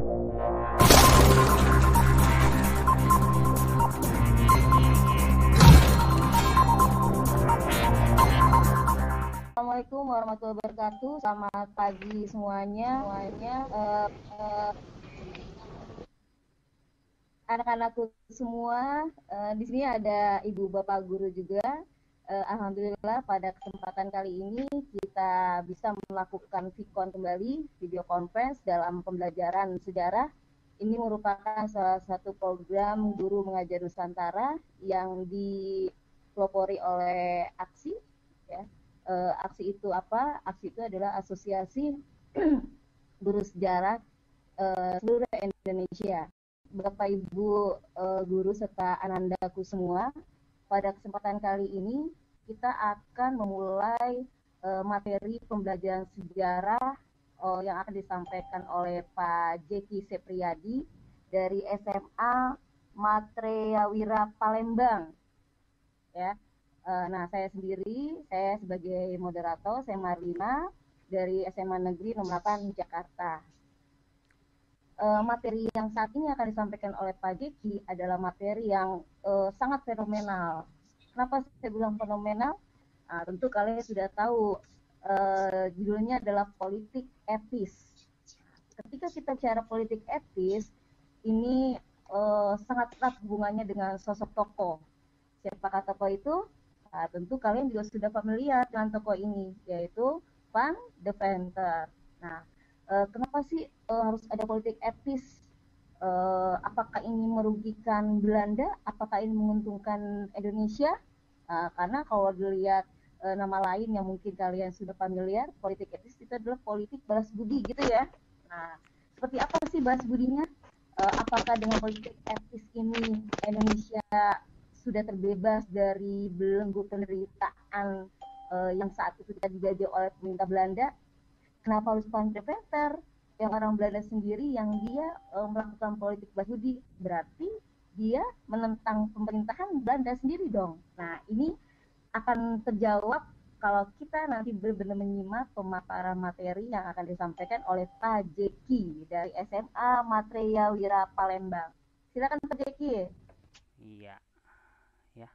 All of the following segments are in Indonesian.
Assalamualaikum warahmatullahi wabarakatuh. Selamat pagi semuanya. Anak-anakku semua, di sini ada ibu bapak guru juga. Alhamdulillah pada kesempatan kali ini kita bisa melakukan VCon kembali, video conference dalam pembelajaran sejarah. Ini merupakan salah satu program Guru Mengajar Nusantara yang dipelopori oleh AKSI. Ya. AKSI itu apa? AKSI itu adalah Asosiasi Guru Sejarah seluruh Indonesia. Bapak Ibu guru serta anandaku semua, pada kesempatan kali ini kita akan memulai materi pembelajaran sejarah yang akan disampaikan oleh Pak Jeki Sepriyadi dari SMA Matreyawira Palembang. Ya. Nah, saya sebagai moderator, saya Marlina dari SMA Negeri Nomor 8 Jakarta. Materi yang saat ini akan disampaikan oleh Pak Jeki adalah materi yang sangat fenomenal. Kenapa saya bilang fenomenal? Nah, tentu kalian sudah tahu judulnya adalah politik etis. Ketika kita bicara politik etis, ini sangat erat hubungannya dengan sosok tokoh. Siapakah tokoh itu? Nah, tentu kalian juga sudah familiar dengan tokoh ini, yaitu Van de Venter. Nah, kenapa sih harus ada politik etis? Apakah ini merugikan Belanda? Apakah ini menguntungkan Indonesia? Karena kalau dilihat nama lain yang mungkin kalian sudah familiar, politik etis itu adalah politik balas budi gitu ya. Nah, seperti apa sih balas budinya? Apakah dengan politik etis ini Indonesia sudah terbebas dari belenggu penderitaan yang saat itu kita dijajah oleh pemerintah Belanda? Kenapa harus Van de Venter yang orang Belanda sendiri yang dia melakukan politik balas budi? Berarti dia menentang pemerintahan Belanda sendiri dong. Nah, ini akan terjawab kalau kita nanti benar-benar menyimak pemaparan materi yang akan disampaikan oleh Pak Jeki dari SMA Matreyawira Palembang. Silakan Pak Jeki. Iya, ya.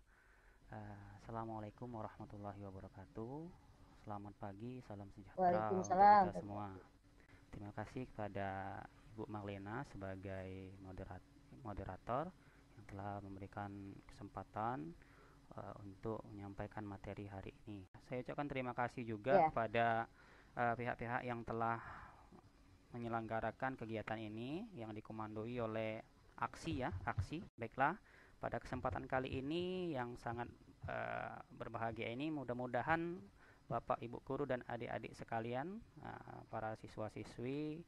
Assalamualaikum warahmatullahi wabarakatuh. Selamat pagi, salam sejahtera untuk kita semua. Terima kasih kepada Ibu Marlena sebagai moderator yang telah memberikan kesempatan untuk menyampaikan materi hari ini. Saya ucapkan terima kasih juga kepada pihak-pihak yang telah menyelenggarakan kegiatan ini yang dikomandoi oleh AKSI. Baiklah, pada kesempatan kali ini yang sangat berbahagia ini, mudah-mudahan Bapak, Ibu guru dan adik-adik sekalian, para siswa-siswi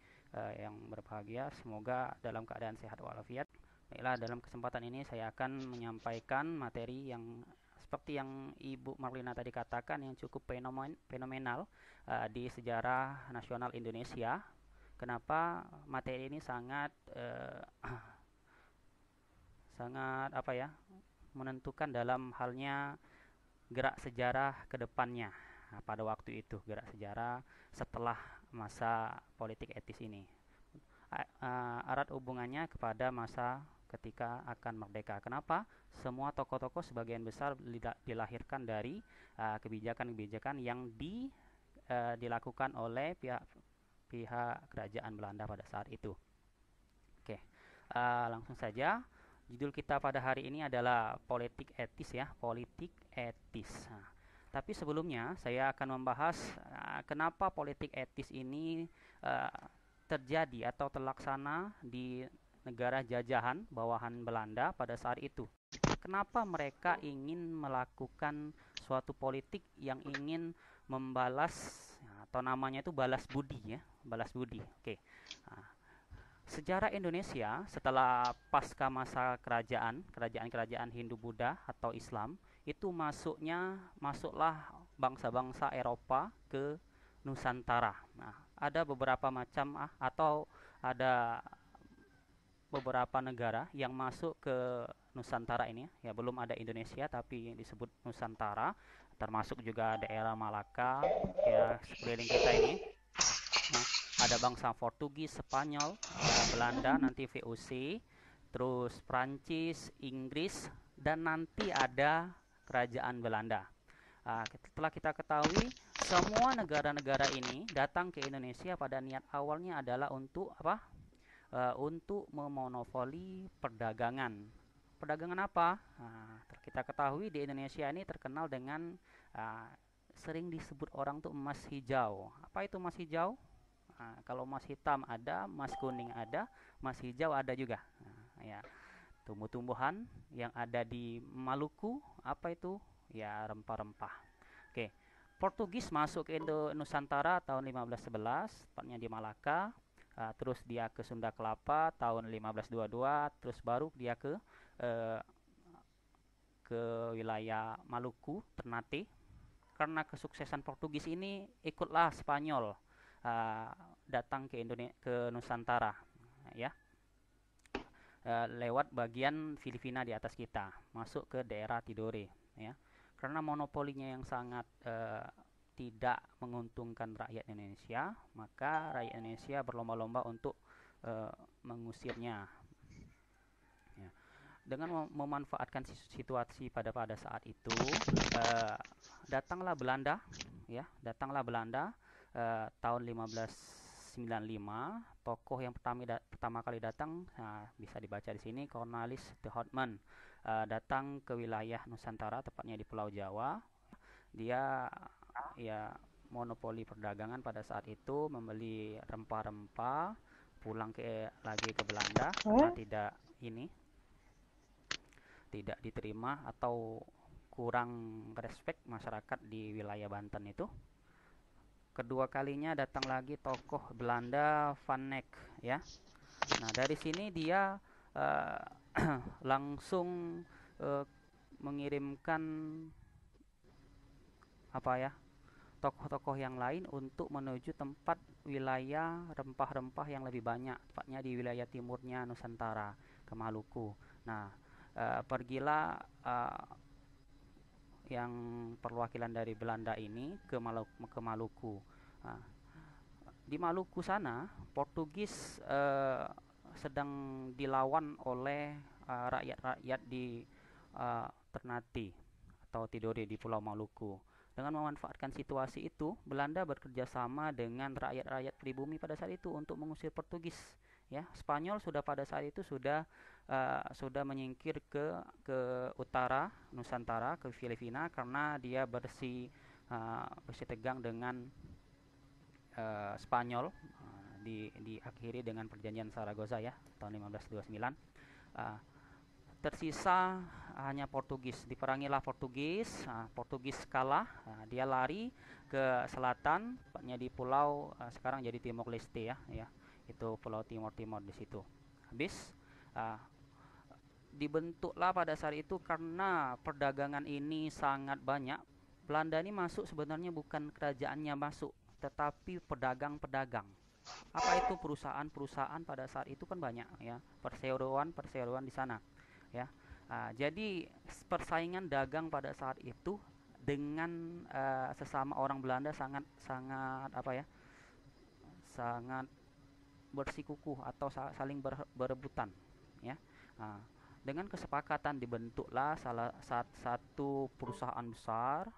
yang berbahagia, semoga dalam keadaan sehat walafiat. Baiklah, dalam kesempatan ini saya akan menyampaikan materi yang seperti yang Ibu Marlina tadi katakan, yang cukup fenomenal di sejarah nasional Indonesia. Kenapa materi ini sangat menentukan dalam halnya gerak sejarah ke depannya. Nah, pada waktu itu gerak sejarah setelah masa politik etis ini erat hubungannya kepada masa ketika akan merdeka. Kenapa? Semua tokoh-tokoh sebagian besar dilahirkan dari kebijakan-kebijakan yang dilakukan oleh pihak kerajaan Belanda pada saat itu. Oke, langsung saja. Judul kita pada hari ini adalah politik etis ya, politik etis. Nah, tapi sebelumnya saya akan membahas kenapa politik etis ini terjadi atau terlaksana di negara jajahan bawahan Belanda pada saat itu. Kenapa mereka ingin melakukan suatu politik yang ingin membalas, atau namanya itu balas budi ya, balas budi. Oke. Nah, sejarah Indonesia setelah pasca masa kerajaan Hindu-Buddha atau Islam itu masuklah bangsa-bangsa Eropa ke Nusantara. Nah, ada beberapa macam atau ada beberapa negara yang masuk ke Nusantara ini ya, belum ada Indonesia tapi disebut Nusantara, termasuk juga daerah Malaka ya sekeliling kita ini. Nah, Ada bangsa Portugis, Spanyol, Belanda, nanti VOC, terus Prancis, Inggris, dan nanti ada kerajaan Belanda. Setelah kita ketahui, semua negara-negara ini datang ke Indonesia pada niat awalnya adalah untuk apa? Untuk memonopoli perdagangan. Perdagangan apa? Kita ketahui di Indonesia ini terkenal dengan sering disebut orang tuh emas hijau. Apa itu emas hijau? Kalau emas hitam ada, emas kuning ada, emas hijau ada juga. Ya, tumbuh-tumbuhan yang ada di Maluku, apa itu? Ya, rempah-rempah. Oke, Portugis masuk ke Nusantara tahun 1511, tepatnya di Malaka. Terus dia ke Sunda Kelapa tahun 1522, terus baru dia ke wilayah Maluku, Ternate. Karena kesuksesan Portugis ini, ikutlah Spanyol datang ke Nusantara, ya, lewat bagian Filipina di atas kita, masuk ke daerah Tidore, ya. Karena monopolinya yang sangat tidak menguntungkan rakyat Indonesia, maka rakyat Indonesia berlomba-lomba untuk mengusirnya. Ya. Dengan memanfaatkan situasi pada saat itu, datanglah Belanda, ya, tahun 1595. Tokoh yang pertama kali datang, bisa dibaca di sini, Cornelis de Houtman, datang ke wilayah Nusantara, tepatnya di Pulau Jawa. Dia ya monopoli perdagangan pada saat itu, membeli rempah-rempah, pulang lagi ke Belanda karena tidak diterima atau kurang respect masyarakat di wilayah Banten itu. Kedua kalinya datang lagi tokoh Belanda Van Eyck, ya. Nah, dari sini dia langsung mengirimkan tokoh-tokoh yang lain untuk menuju tempat wilayah rempah-rempah yang lebih banyak, tepatnya di wilayah timurnya Nusantara, ke Maluku. Nah, pergilah yang perwakilan dari Belanda ini ke Maluku. Di Maluku sana, Portugis sedang dilawan oleh rakyat-rakyat di Ternate atau Tidore di Pulau Maluku. Dengan memanfaatkan situasi itu, Belanda bekerja sama dengan rakyat-rakyat pribumi pada saat itu untuk mengusir Portugis. Ya, Spanyol pada saat itu sudah menyingkir ke utara Nusantara, ke Filipina, karena dia bersitegang dengan Spanyol. Diakhiri dengan perjanjian Zaragoza, ya, tahun 1529. Tersisa hanya Portugis. Diperangilah Portugis. Portugis kalah. Dia lari ke selatan, tepatnya di pulau sekarang jadi Timor Leste, ya. Itu Pulau Timor di situ. Habis dibentuklah pada saat itu, karena perdagangan ini sangat banyak. Belanda ini masuk sebenarnya bukan kerajaannya masuk, tetapi pedagang-pedagang. Apa itu perusahaan-perusahaan pada saat itu kan banyak, ya, perseroan di sana, ya. Jadi persaingan dagang pada saat itu dengan sesama orang Belanda sangat sangat bersikukuh atau saling berebutan, ya. Dengan kesepakatan dibentuklah salah satu perusahaan besar,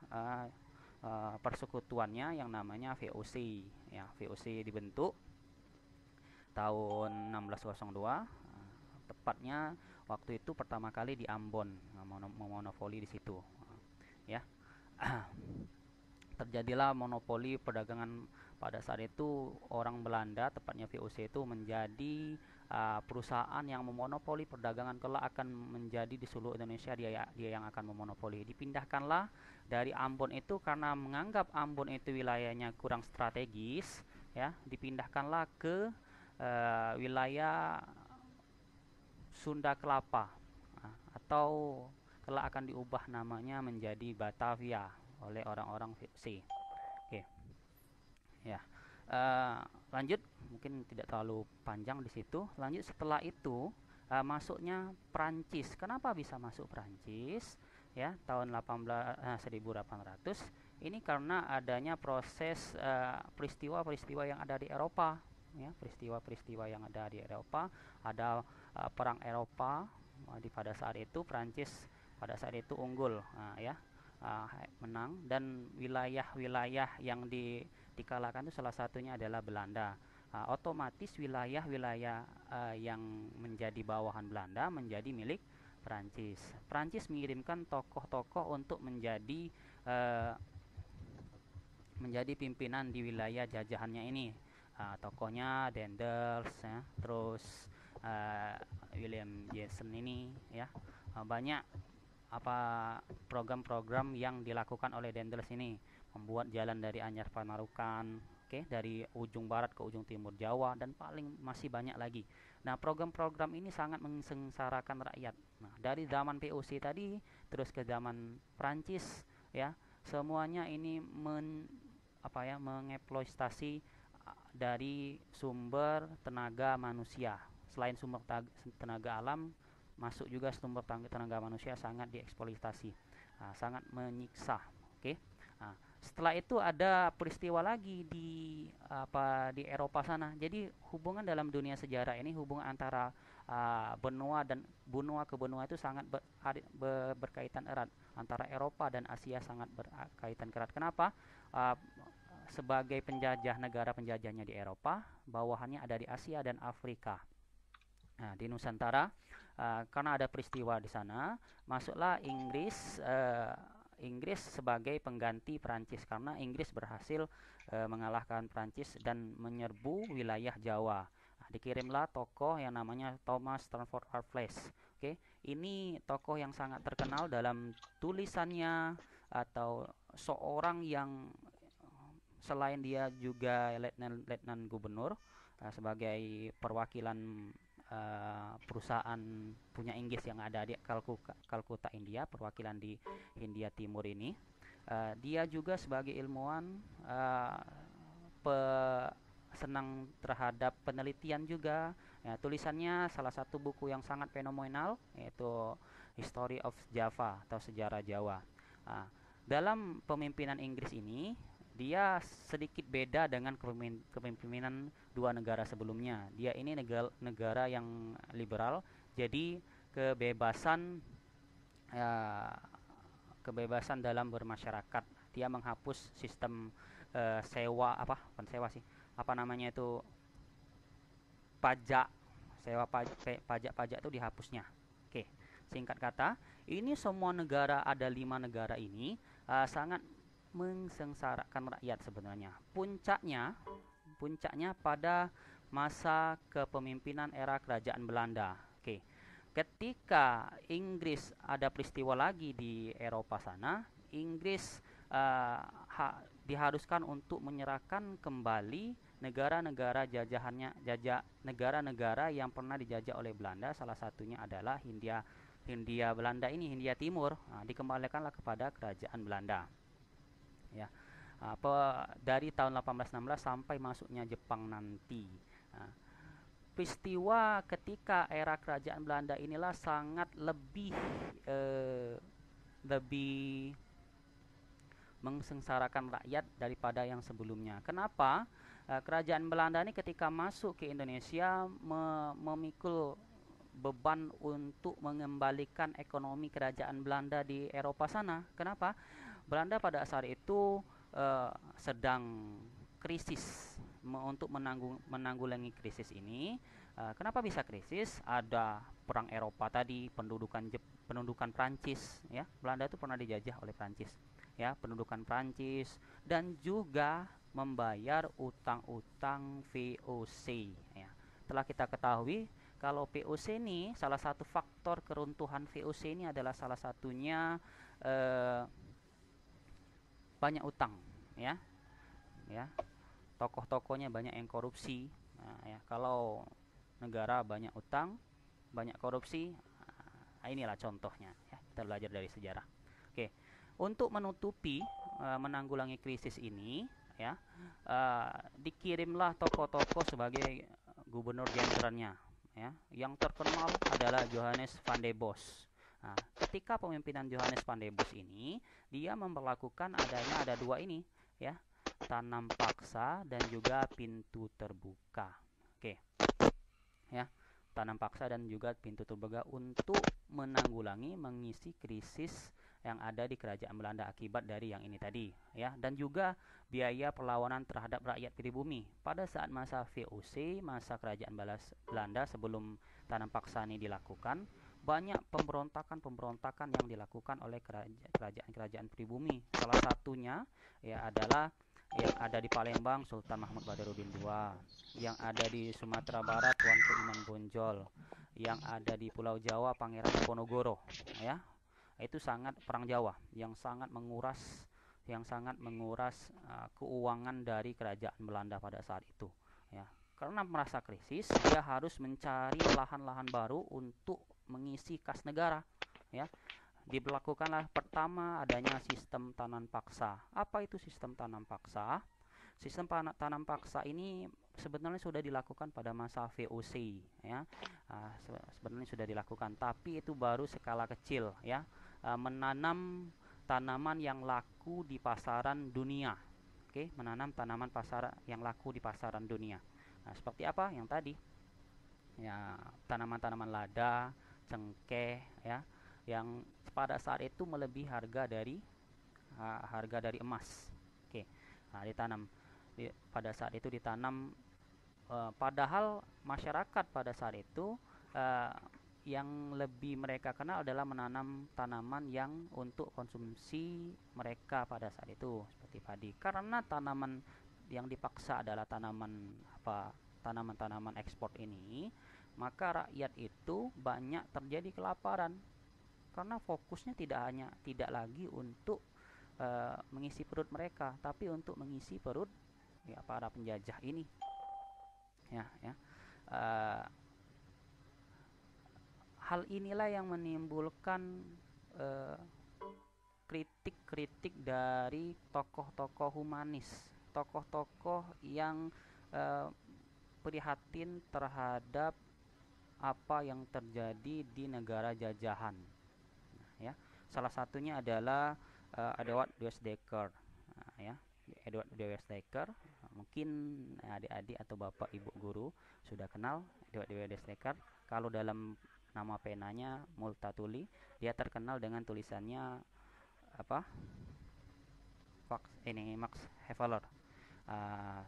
persekutuannya yang namanya VOC, ya. VOC dibentuk tahun 1602, tepatnya waktu itu pertama kali di Ambon, memonopoli di situ, ya. Terjadilah monopoli perdagangan pada saat itu. Orang Belanda, tepatnya VOC itu, menjadi perusahaan yang memonopoli perdagangan. Kelak akan menjadi di seluruh Indonesia dia yang akan memonopoli. Dipindahkanlah dari Ambon itu karena menganggap Ambon itu wilayahnya kurang strategis, ya. Dipindahkanlah ke wilayah Sunda Kelapa, atau kelak akan diubah namanya menjadi Batavia oleh orang-orang VOC. Oke, ya. Lanjut, mungkin tidak terlalu panjang di situ. Lanjut, setelah itu masuknya Prancis. Kenapa bisa masuk Prancis, ya, tahun 1800? Ini karena adanya proses peristiwa-peristiwa yang ada di Eropa, ya, peristiwa-peristiwa yang ada di Eropa. Ada perang Eropa pada saat itu Prancis pada saat itu unggul, ya, menang, dan wilayah-wilayah yang dikalahkan itu salah satunya adalah Belanda. Otomatis wilayah-wilayah yang menjadi bawahan Belanda menjadi milik Prancis. Prancis mengirimkan tokoh-tokoh untuk uh, menjadi pimpinan di wilayah jajahannya ini. Tokohnya Daendels, ya, terus William Jason ini, ya, banyak program-program yang dilakukan oleh Daendels ini, membuat jalan dari Anyar Panarukan, dari ujung barat ke ujung timur Jawa, dan masih banyak lagi. Nah, program-program ini sangat mensengsarakan rakyat. Nah, dari zaman POC tadi terus ke zaman Prancis, ya, semuanya ini mengeksploitasi dari sumber tenaga manusia. Selain sumber tenaga alam, masuk juga sumber tenaga manusia sangat dieksploitasi, sangat menyiksa. Nah, setelah itu ada peristiwa lagi di Eropa sana. Jadi hubungan dalam dunia sejarah ini, hubungan antara benua dan benua ke benua itu sangat berkaitan erat. Antara Eropa dan Asia sangat berkaitan erat. Kenapa? Sebagai negara penjajahnya di Eropa, bawahannya ada di Asia dan Afrika. Nah, di Nusantara, karena ada peristiwa di sana, masuklah Inggris sebagai pengganti Prancis, karena Inggris berhasil mengalahkan Prancis dan menyerbu wilayah Jawa. Nah, dikirimlah tokoh yang namanya Thomas Stamford Raffles. Ini tokoh yang sangat terkenal dalam tulisannya, atau seorang yang selain dia juga letnan gubernur, sebagai perwakilan perusahaan punya Inggris yang ada di Kalkuta, India, perwakilan di Hindia Timur ini. Dia juga sebagai ilmuwan, senang terhadap penelitian juga. Ya, tulisannya salah satu buku yang sangat fenomenal, yaitu History of Java atau Sejarah Jawa. Dalam pemimpinan Inggris ini, dia sedikit beda dengan kepemimpinan dua negara sebelumnya. Dia ini negara yang liberal, jadi kebebasan dalam bermasyarakat. Dia menghapus sistem pajak itu dihapusnya. Singkat kata, ini semua negara, ada 5 negara ini sangat mensengsarakan rakyat sebenarnya. Puncaknya pada masa kepemimpinan era kerajaan Belanda. Ketika Inggris ada peristiwa lagi di Eropa sana, Inggris diharuskan untuk menyerahkan kembali negara-negara negara-negara yang pernah dijajah oleh Belanda. Salah satunya adalah Hindia Timur. Dikembalikanlah kepada kerajaan Belanda. Ya, dari tahun 1816 sampai masuknya Jepang nanti. Peristiwa ketika era kerajaan Belanda inilah sangat lebih mensengsarakan rakyat daripada yang sebelumnya. Kenapa? Kerajaan Belanda ini ketika masuk ke Indonesia memikul beban untuk mengembalikan ekonomi kerajaan Belanda di Eropa sana. Kenapa? Belanda pada saat itu sedang krisis. Untuk menanggulangi krisis ini, kenapa bisa krisis? Ada perang Eropa tadi, pendudukan Prancis, ya. Belanda itu pernah dijajah oleh Prancis, ya, pendudukan Prancis, dan juga membayar utang-utang VOC, ya. Telah kita ketahui kalau VOC ini, salah satu faktor keruntuhan VOC ini adalah salah satunya banyak utang, ya. Tokoh-tokohnya banyak yang korupsi. Ya, kalau negara banyak utang, banyak korupsi, inilah contohnya, ya. Kita belajar dari sejarah. Untuk menutupi menanggulangi krisis ini, ya, dikirimlah tokoh-tokoh sebagai gubernur jenderalnya, ya. Yang terkenal adalah Johannes van der Bos. Ketika pemimpinan Johannes van der Bos ini, dia memperlakukan ada 2 ini, ya. tanam paksa, dan juga pintu terbuka. Oke. Ya, tanam paksa dan juga pintu terbuka untuk menanggulangi, mengisi krisis yang ada di kerajaan Belanda akibat dari yang ini tadi, ya. Dan juga biaya perlawanan terhadap rakyat pribumi pada saat masa VOC, masa kerajaan Belanda sebelum tanam paksa ini dilakukan. Banyak pemberontakan yang dilakukan oleh kerajaan-kerajaan pribumi. Salah satunya ya adalah yang ada di Palembang Sultan Mahmud Badarudin II, yang ada di Sumatera Barat Tuanku Imam Bonjol, yang ada di Pulau Jawa Pangeran Diponegoro, ya. Itu sangat perang Jawa yang sangat menguras keuangan dari kerajaan Belanda pada saat itu, ya. Karena merasa krisis, dia harus mencari lahan-lahan baru untuk mengisi kas negara, ya. Diberlakukanlah pertama adanya sistem tanam paksa. Apa itu sistem tanam paksa? Sistem tanam paksa ini sebenarnya sudah dilakukan pada masa VOC, ya. Sebenarnya sudah dilakukan, tapi itu baru skala kecil, ya. Menanam tanaman yang laku di pasaran dunia. Oke, menanam tanaman yang laku di pasaran dunia. Nah, seperti apa yang tadi? Ya, tanaman-tanaman lada, cengkeh, ya, yang pada saat itu melebihi harga dari emas. Oke. Nah, pada saat itu ditanam, padahal masyarakat pada saat itu yang lebih mereka kenal adalah menanam tanaman yang untuk konsumsi mereka pada saat itu, seperti padi. Karena tanaman yang dipaksa adalah tanaman-tanaman ekspor ini, maka rakyat itu banyak terjadi kelaparan karena fokusnya tidak lagi untuk mengisi perut mereka, tapi untuk mengisi perut ya para penjajah ini, ya. Hal inilah yang menimbulkan kritik-kritik dari tokoh-tokoh humanis, tokoh-tokoh yang prihatin terhadap apa yang terjadi di negara jajahan, ya. Salah satunya adalah Edward Weisdecker, ya. Edward Weisdecker, mungkin adik-adik atau bapak ibu guru sudah kenal Edward Weisdecker. Kalau dalam nama penanya Multatuli, dia terkenal dengan tulisannya Max Havelaar,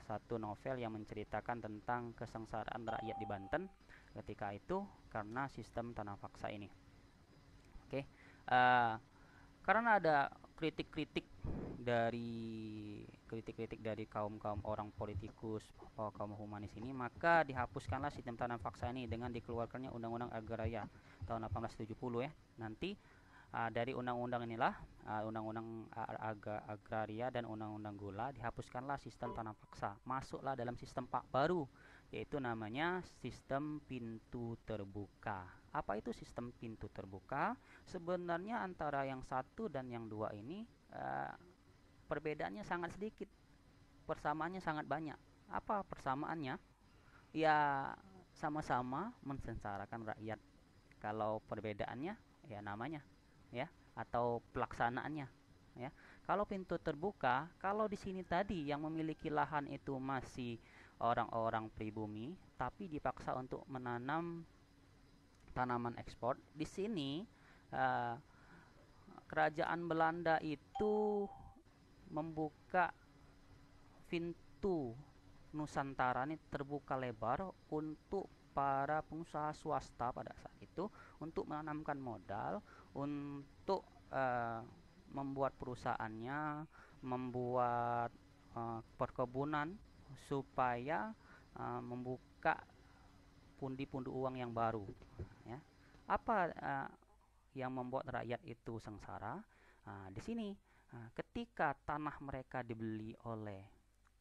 satu novel yang menceritakan tentang kesengsaraan rakyat di Banten ketika itu karena sistem tanam paksa ini. Oke. Karena ada kritik-kritik dari kaum orang politikus, kaum humanis ini, maka dihapuskanlah sistem tanam paksa ini dengan dikeluarkannya Undang-Undang Agraria tahun 1870, ya. Nanti dari undang-undang inilah, Undang-Undang Agraria dan Undang-Undang Gula, dihapuskanlah sistem tanam paksa. Masuklah dalam sistem baru, yaitu namanya sistem pintu terbuka. Apa itu sistem pintu terbuka? Sebenarnya antara yang satu dan yang dua ini perbedaannya sangat sedikit, persamaannya sangat banyak. Apa persamaannya? Ya, sama-sama mensengsarakan rakyat. Kalau perbedaannya ya namanya, ya, atau pelaksanaannya, ya. Kalau pintu terbuka, kalau di sini tadi yang memiliki lahan itu masih orang-orang pribumi, tapi dipaksa untuk menanam tanaman ekspor. Di sini kerajaan Belanda itu membuka pintu Nusantara ini terbuka lebar untuk para pengusaha swasta pada saat itu untuk menanamkan modal, untuk membuat perusahaannya, membuat perkebunan supaya membuka pundi-pundi uang yang baru, ya. Apa yang membuat rakyat itu sengsara? Di sini, ketika tanah mereka dibeli oleh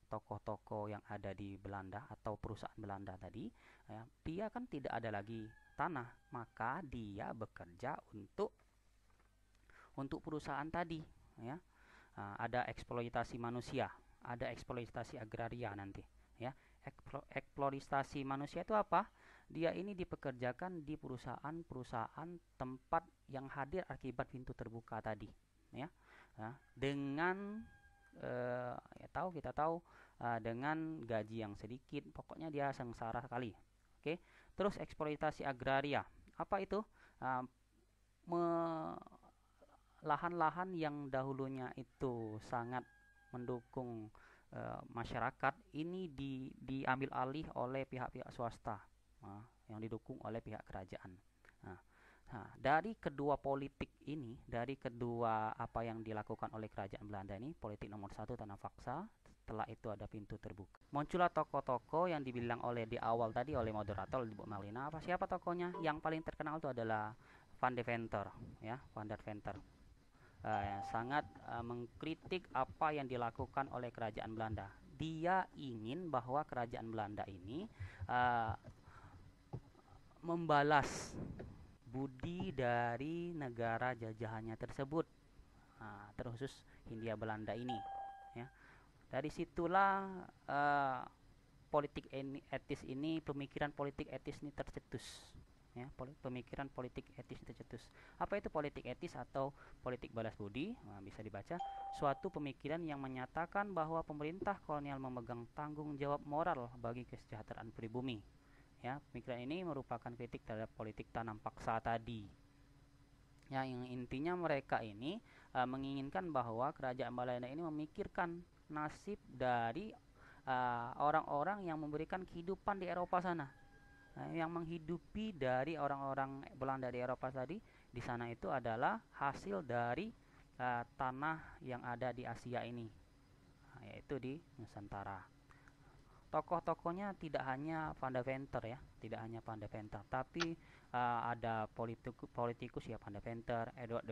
tokoh-tokoh yang ada di Belanda atau perusahaan Belanda tadi, ya, dia kan tidak ada lagi tanah, maka dia bekerja untuk perusahaan tadi, ya. Ada eksploitasi manusia, ada eksploitasi agraria nanti, ya. Eksploitasi manusia itu apa? Dia ini dipekerjakan di perusahaan-perusahaan tempat yang hadir akibat pintu terbuka tadi, ya. Dengan kita tahu dengan gaji yang sedikit, pokoknya dia sengsara sekali. Oke, terus eksploitasi agraria, apa itu? Uh, Lahan-lahan yang dahulunya itu sangat mendukung masyarakat ini diambil alih oleh pihak-pihak swasta, yang didukung oleh pihak kerajaan. Nah, dari kedua politik ini, dari kedua apa yang dilakukan oleh kerajaan Belanda ini, politik nomor satu tanah paksa, setelah itu ada pintu terbuka. Muncullah tokoh-tokoh yang dibilang oleh di awal tadi oleh moderator Bu Malina. Apa siapa tokohnya? Yang paling terkenal itu adalah Van de Venter, ya, Van der Venter. Sangat mengkritik apa yang dilakukan oleh kerajaan Belanda. Dia ingin bahwa kerajaan Belanda ini membalas budi dari negara jajahannya tersebut, terkhusus Hindia Belanda ini. Ya. Dari situlah politik etis ini, pemikiran politik etis ini tercetus. Ya, pemikiran politik etis tercetus. Apa itu politik etis atau politik balas budi? Bisa dibaca, suatu pemikiran yang menyatakan bahwa pemerintah kolonial memegang tanggung jawab moral bagi kesejahteraan pribumi. Ya, pemikiran ini merupakan kritik terhadap politik tanam paksa tadi. Ya, yang intinya mereka ini menginginkan bahwa kerajaan Belanda ini memikirkan nasib dari orang-orang yang memberikan kehidupan di Eropa sana. Yang menghidupi dari orang-orang Belanda di Eropa tadi di sana itu adalah hasil dari tanah yang ada di Asia ini, yaitu di Nusantara. Tokoh-tokohnya tidak hanya Van de Venter, ya, tidak hanya Van de Venter, tapi ada politikus ya, Van de Venter, Edward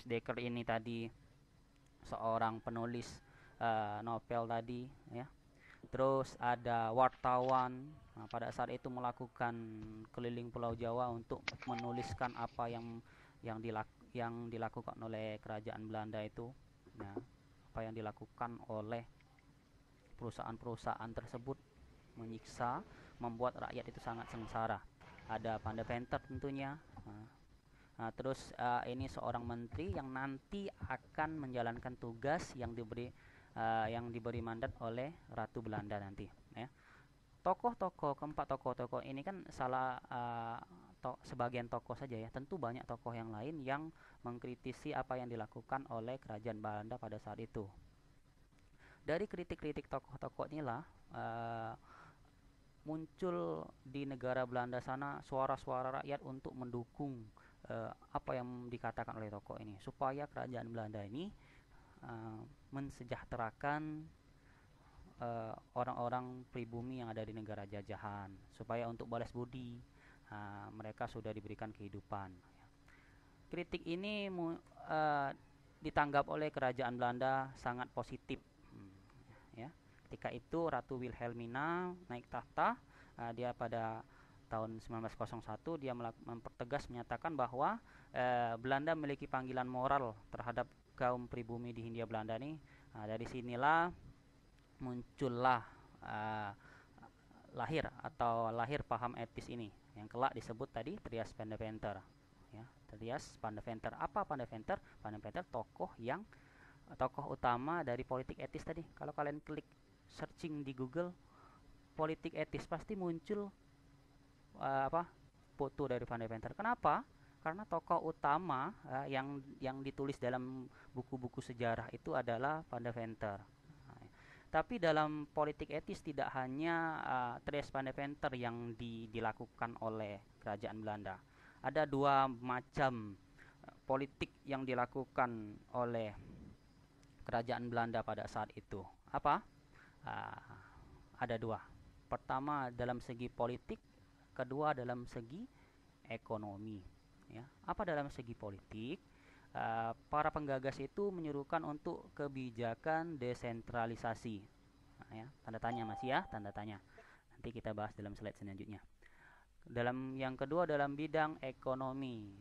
Dekker ini tadi seorang penulis novel tadi, ya. Terus ada wartawan, pada saat itu melakukan keliling Pulau Jawa untuk menuliskan apa yang dilakukan oleh kerajaan Belanda itu. Nah, apa yang dilakukan oleh perusahaan-perusahaan tersebut, menyiksa, membuat rakyat itu sangat sengsara. Ada Van de Venter tentunya. Terus ini seorang menteri yang nanti akan menjalankan tugas yang diberi mandat oleh Ratu Belanda nanti, ya. Keempat tokoh-tokoh ini kan sebagian tokoh saja, ya. Tentu banyak tokoh yang lain yang mengkritisi apa yang dilakukan oleh kerajaan Belanda pada saat itu. Dari kritik-kritik tokoh-tokoh inilah muncul di negara Belanda sana suara-suara rakyat untuk mendukung apa yang dikatakan oleh tokoh ini, supaya kerajaan Belanda ini mensejahterakan orang-orang pribumi yang ada di negara jajahan, supaya untuk balas budi mereka sudah diberikan kehidupan. Kritik ini ditanggap oleh kerajaan Belanda sangat positif, ya. Ketika itu Ratu Wilhelmina naik tahta, dia pada tahun 1901 dia mempertegas menyatakan bahwa Belanda memiliki panggilan moral terhadap kaum pribumi di Hindia Belanda ini. Dari sinilah muncullah lahir paham etis ini yang kelak disebut tadi Trias Van de Venter, ya. Trias Van de Venter. Apa Van de Venter? Van de Venter tokoh utama dari politik etis tadi. Kalau kalian klik searching di Google politik etis, pasti muncul foto dari Van de Venter. Kenapa? Karena tokoh utama yang ditulis dalam buku-buku sejarah itu adalah Van de Venter. Tapi dalam politik etis tidak hanya Trias Van de Venter yang dilakukan oleh kerajaan Belanda. Ada dua macam politik yang dilakukan oleh kerajaan Belanda pada saat itu. Apa? Ada dua. Pertama dalam segi politik, kedua dalam segi ekonomi, ya. Apa dalam segi politik? Para penggagas itu menyuruhkan untuk kebijakan desentralisasi. Ya, tanda tanya masih, ya, tanda tanya. Nanti kita bahas dalam slide selanjutnya. Yang kedua dalam bidang ekonomi.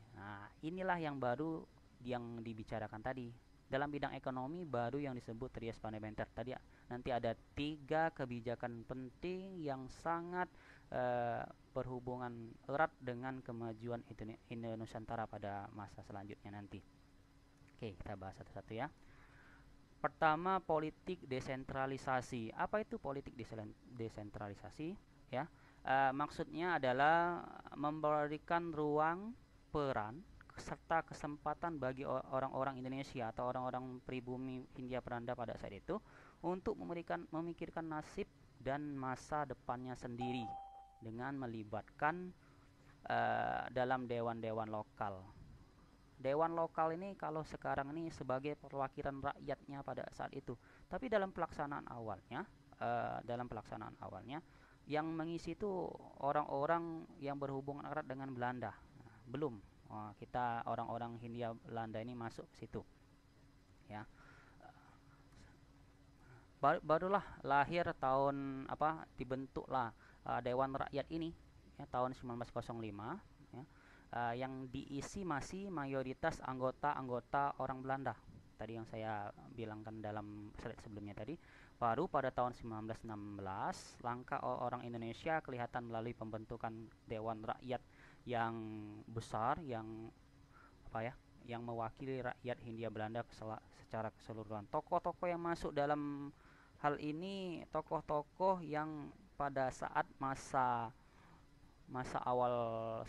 Inilah yang baru yang dibicarakan tadi. Dalam bidang ekonomi baru yang disebut Trias Van de Venter. Tadi nanti ada 3 kebijakan penting yang sangat berhubungan erat dengan kemajuan Nusantara pada masa selanjutnya nanti. Oke, kita bahas satu-satu, ya. Pertama, politik desentralisasi. Apa itu politik desentralisasi? Ya, maksudnya adalah memberikan ruang, peran, serta kesempatan bagi orang-orang Indonesia atau orang-orang pribumi Hindia Belanda pada saat itu untuk memikirkan nasib dan masa depannya sendiri dengan melibatkan dalam dewan-dewan lokal. Dewan lokal ini kalau sekarang ini sebagai perwakilan rakyatnya pada saat itu. Tapi dalam pelaksanaan awalnya yang mengisi itu orang-orang yang berhubungan erat dengan Belanda. Nah, belum kita orang-orang Hindia Belanda ini masuk ke situ, ya. Barulah lahir tahun apa dibentuklah Dewan Rakyat ini, ya, tahun 1905, ya, yang diisi masih mayoritas anggota-anggota orang Belanda. Tadi yang saya bilangkan dalam slide sebelumnya tadi, baru pada tahun 1916 langkah orang Indonesia kelihatan melalui pembentukan Dewan Rakyat yang besar, yang apa ya, yang mewakili rakyat Hindia Belanda secara keseluruhan. Tokoh-tokoh yang masuk dalam hal ini tokoh-tokoh yang pada saat masa masa awal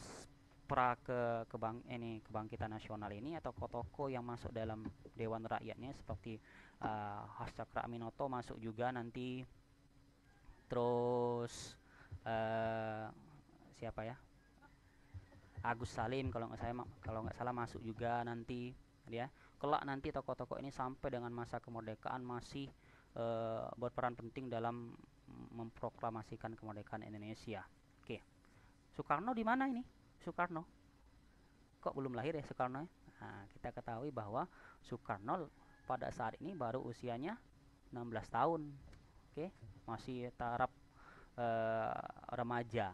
kebangkitan nasional ini, atau tokoh-tokoh yang masuk dalam Dewan Rakyatnya seperti Hascakra Aminoto masuk juga nanti, terus siapa ya, Agus Salim kalau nggak salah masuk juga nanti, ya. Kelak nanti tokoh-tokoh ini sampai dengan masa kemerdekaan masih berperan penting dalam memproklamasikan kemerdekaan Indonesia. Oke, Soekarno di mana ini? Soekarno kok belum lahir ya Soekarno? Nah, kita ketahui bahwa Soekarno pada saat ini baru usianya 16 tahun. Oke, masih taraf remaja,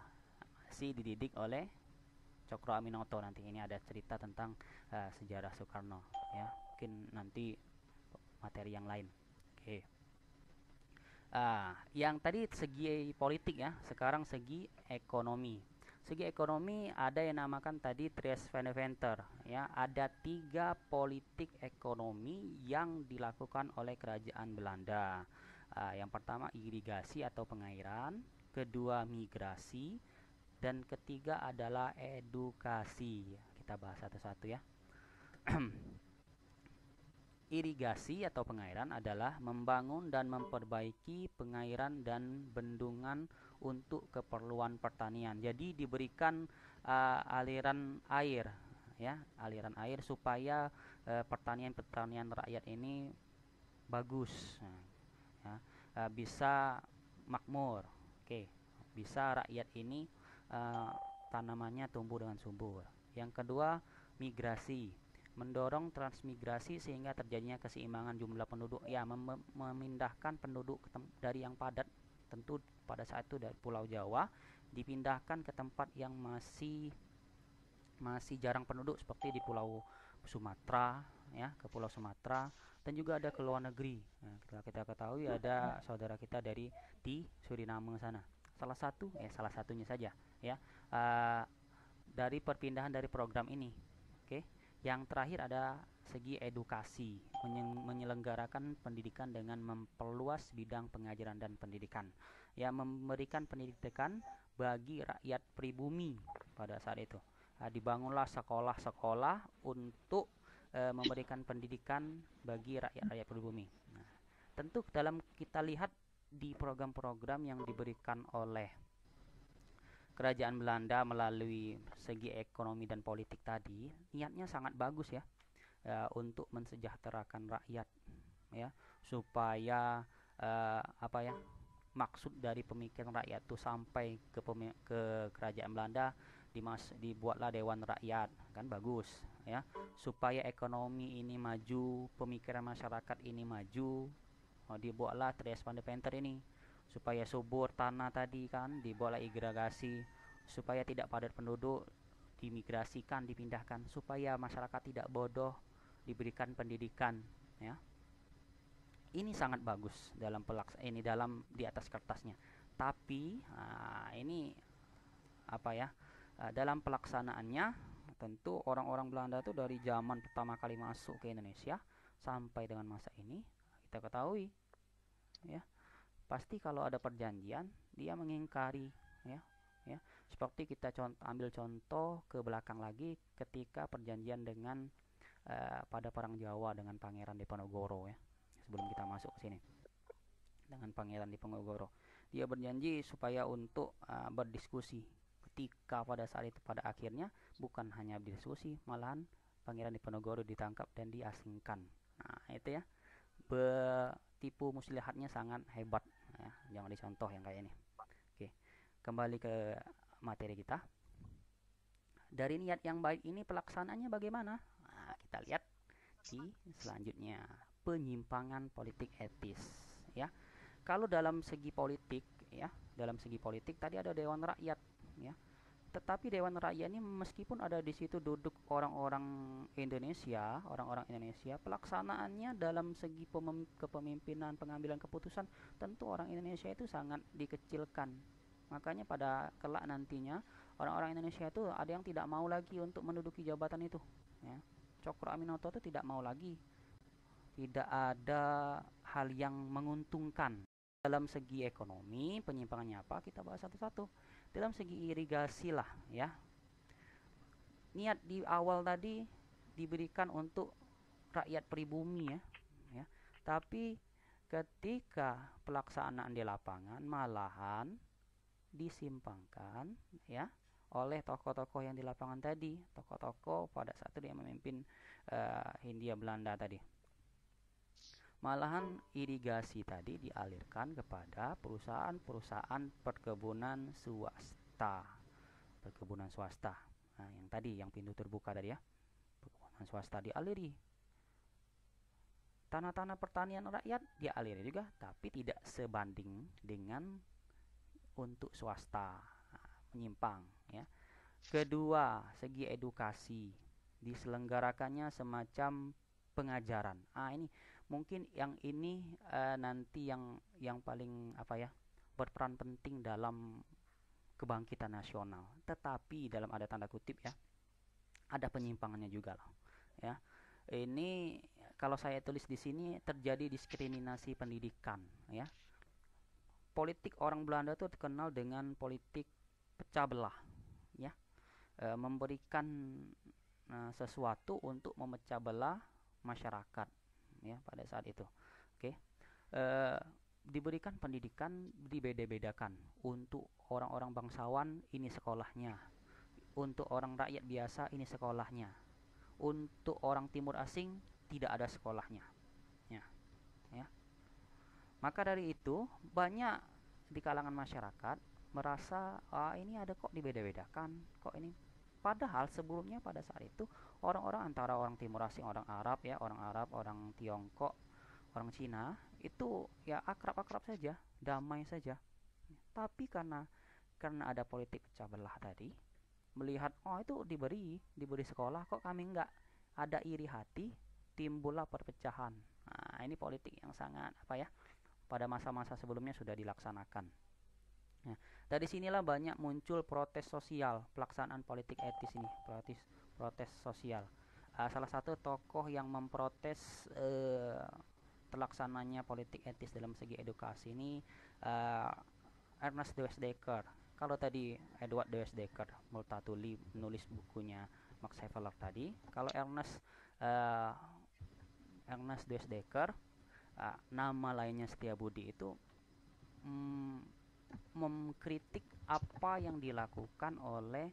masih dididik oleh Cokro Aminoto. Nanti ini ada cerita tentang sejarah Soekarno, ya, mungkin nanti materi yang lain. Oke. Yang tadi segi politik, ya, sekarang segi ekonomi. Segi ekonomi ada yang namakan tadi Tres Veneventer, ya, ada 3 politik ekonomi yang dilakukan oleh kerajaan Belanda. Yang pertama irigasi atau pengairan, kedua migrasi, dan ketiga adalah edukasi. Kita bahas satu-satu, ya. Irigasi atau pengairan adalah membangun dan memperbaiki pengairan dan bendungan untuk keperluan pertanian. Jadi diberikan aliran air, ya, aliran air supaya pertanian rakyat ini bagus, ya, bisa makmur. Oke, bisa rakyat ini tanamannya tumbuh dengan subur. Yang kedua, migrasi, mendorong transmigrasi sehingga terjadinya keseimbangan jumlah penduduk, ya, memindahkan penduduk dari yang padat, tentu pada saat itu dari Pulau Jawa, dipindahkan ke tempat yang masih jarang penduduk seperti di Pulau Sumatera, ya, ke Pulau Sumatera, dan juga ada ke luar negeri. Nah, kita ketahui ada saudara kita di Suriname sana. Salah satunya saja, ya, dari perpindahan dari program ini. Oke. Yang terakhir ada segi edukasi, menyelenggarakan pendidikan dengan memperluas bidang pengajaran dan pendidikan, ya, memberikan pendidikan bagi rakyat pribumi pada saat itu. Dibangunlah sekolah-sekolah untuk memberikan pendidikan bagi rakyat pribumi. Nah, tentu dalam kita lihat di program-program yang diberikan oleh kerajaan Belanda melalui segi ekonomi dan politik tadi, niatnya sangat bagus, ya, untuk mensejahterakan rakyat, ya, supaya maksud dari pemikiran rakyat itu sampai ke kerajaan Belanda. Dibuatlah Dewan Rakyat, kan bagus, ya, supaya ekonomi ini maju, pemikiran masyarakat ini maju. Dibuatlah Tres Veneventer ini supaya subur tanah tadi, kan, dibuatlah irigasi supaya tidak padat penduduk, dimigrasikan, dipindahkan supaya masyarakat tidak bodoh, diberikan pendidikan, ya. Ini sangat bagus dalam di atas kertasnya. Tapi ini dalam pelaksanaannya tentu orang-orang Belanda itu dari zaman pertama kali masuk ke Indonesia sampai dengan masa ini kita ketahui, ya, pasti kalau ada perjanjian dia mengingkari, ya. Ya, seperti kita ambil contoh ke belakang lagi ketika perjanjian dengan pada perang Jawa dengan Pangeran Diponegoro, ya. Sebelum kita masuk ke sini, dengan Pangeran Diponegoro, dia berjanji supaya untuk berdiskusi. Ketika pada saat itu pada akhirnya bukan hanya berdiskusi, malahan Pangeran Diponegoro ditangkap dan diasingkan. Nah, itu ya, tipu muslihatnya sangat hebat, ya. Jangan dicontoh yang kayak ini. Oke, kembali ke materi kita. Dari niat yang baik ini pelaksanaannya bagaimana? Nah, kita lihat di selanjutnya, penyimpangan politik etis, ya. Kalau dalam segi politik, ya, dalam segi politik tadi ada Dewan Rakyat, ya. Tetapi Dewan Rakyat ini meskipun ada di situ duduk orang-orang Indonesia, pelaksanaannya dalam segi kepemimpinan, pengambilan keputusan, tentu orang Indonesia itu sangat dikecilkan. Makanya pada kelak nantinya orang-orang Indonesia itu ada yang tidak mau lagi untuk menduduki jabatan itu, ya. Cokro Aminoto itu tidak mau lagi. Tidak ada hal yang menguntungkan. Dalam segi ekonomi, penyimpangannya apa? Kita bahas satu-satu. Dalam segi irigasi lah, ya. Niat di awal tadi diberikan untuk rakyat pribumi, ya. Ya. Tapi ketika pelaksanaan di lapangan malahan disimpangkan, ya, oleh tokoh-tokoh yang di lapangan tadi, tokoh-tokoh pada saat itu yang memimpin Hindia Belanda tadi. Malahan irigasi tadi dialirkan kepada perusahaan-perusahaan perkebunan swasta. Perkebunan swasta. Nah, yang tadi yang pintu terbuka tadi, ya. Perkebunan swasta dialiri. Tanah-tanah pertanian rakyat dialiri juga, tapi tidak sebanding dengan untuk swasta. Nah, menyimpang, ya. Kedua, segi edukasi, diselenggarakannya semacam pengajaran. Ini mungkin yang ini nanti yang paling berperan penting dalam kebangkitan nasional. Tetapi dalam ada tanda kutip, ya, ada penyimpangannya juga lah, ya. Ini kalau saya tulis di sini terjadi diskriminasi pendidikan, ya. Politik orang Belanda itu terkenal dengan politik pecah belah, ya. Memberikan sesuatu untuk memecah belah masyarakat, ya, pada saat itu. Oke. Diberikan pendidikan dibeda-bedakan. Untuk orang-orang bangsawan ini sekolahnya, untuk orang rakyat biasa ini sekolahnya, untuk orang timur asing tidak ada sekolahnya, ya. Ya. Maka dari itu banyak di kalangan masyarakat merasa ini ada kok dibeda-bedakan, kok ini. Padahal sebelumnya pada saat itu orang-orang antara orang timur asing, orang Arab, ya, orang Tiongkok, orang Cina itu ya akrab-akrab saja, damai saja. Tapi karena ada politik pecah belah tadi, melihat itu diberi sekolah kok kami enggak, ada iri hati, timbullah perpecahan. Nah, ini politik yang sangat pada masa-masa sebelumnya sudah dilaksanakan. Nah, dari sinilah banyak muncul protes sosial pelaksanaan politik etis ini, protes sosial. Salah satu tokoh yang memprotes terlaksananya politik etis dalam segi edukasi ini Ernest de Westdekker. Kalau tadi Edward de Westdekker Multatuli menulis bukunya Max Havelaar tadi, kalau Ernest de Westdekker, nama lainnya Setiabudi, itu mengkritik apa yang dilakukan oleh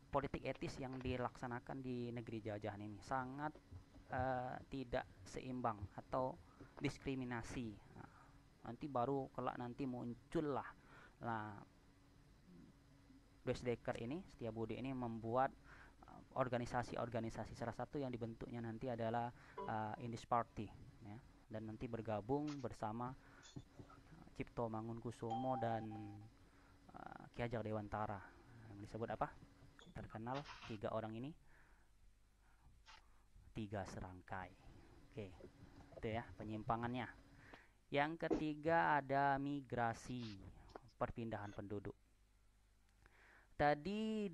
politik etis yang dilaksanakan di negeri jajahan ini. Sangat tidak seimbang atau diskriminasi. Nanti baru kelak nanti muncullah Westdekker ini, Setiabudi ini membuat organisasi-organisasi. Salah satu yang dibentuknya nanti adalah Indis Party, ya, dan nanti bergabung bersama Cipto Mangunkusumo dan Ki Hajar Dewantara, yang disebut terkenal 3 orang ini, 3 serangkai. Oke, itu ya penyimpangannya. Yang ketiga ada migrasi, perpindahan penduduk. Tadi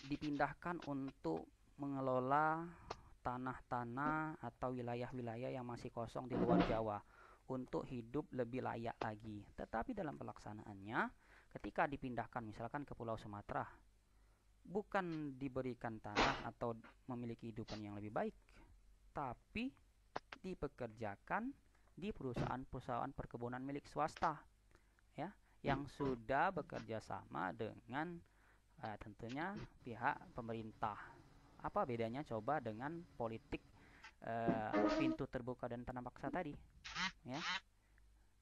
dipindahkan untuk mengelola tanah-tanah atau wilayah-wilayah yang masih kosong di luar Jawa untuk hidup lebih layak lagi. Tetapi dalam pelaksanaannya, ketika dipindahkan misalkan ke Pulau Sumatera, bukan diberikan tanah atau memiliki kehidupan yang lebih baik, tapi dipekerjakan di perusahaan-perusahaan perkebunan milik swasta, ya, yang sudah bekerja sama dengan tentunya pihak pemerintah. Apa bedanya coba dengan politik pintu terbuka dan tanam paksa tadi, ya?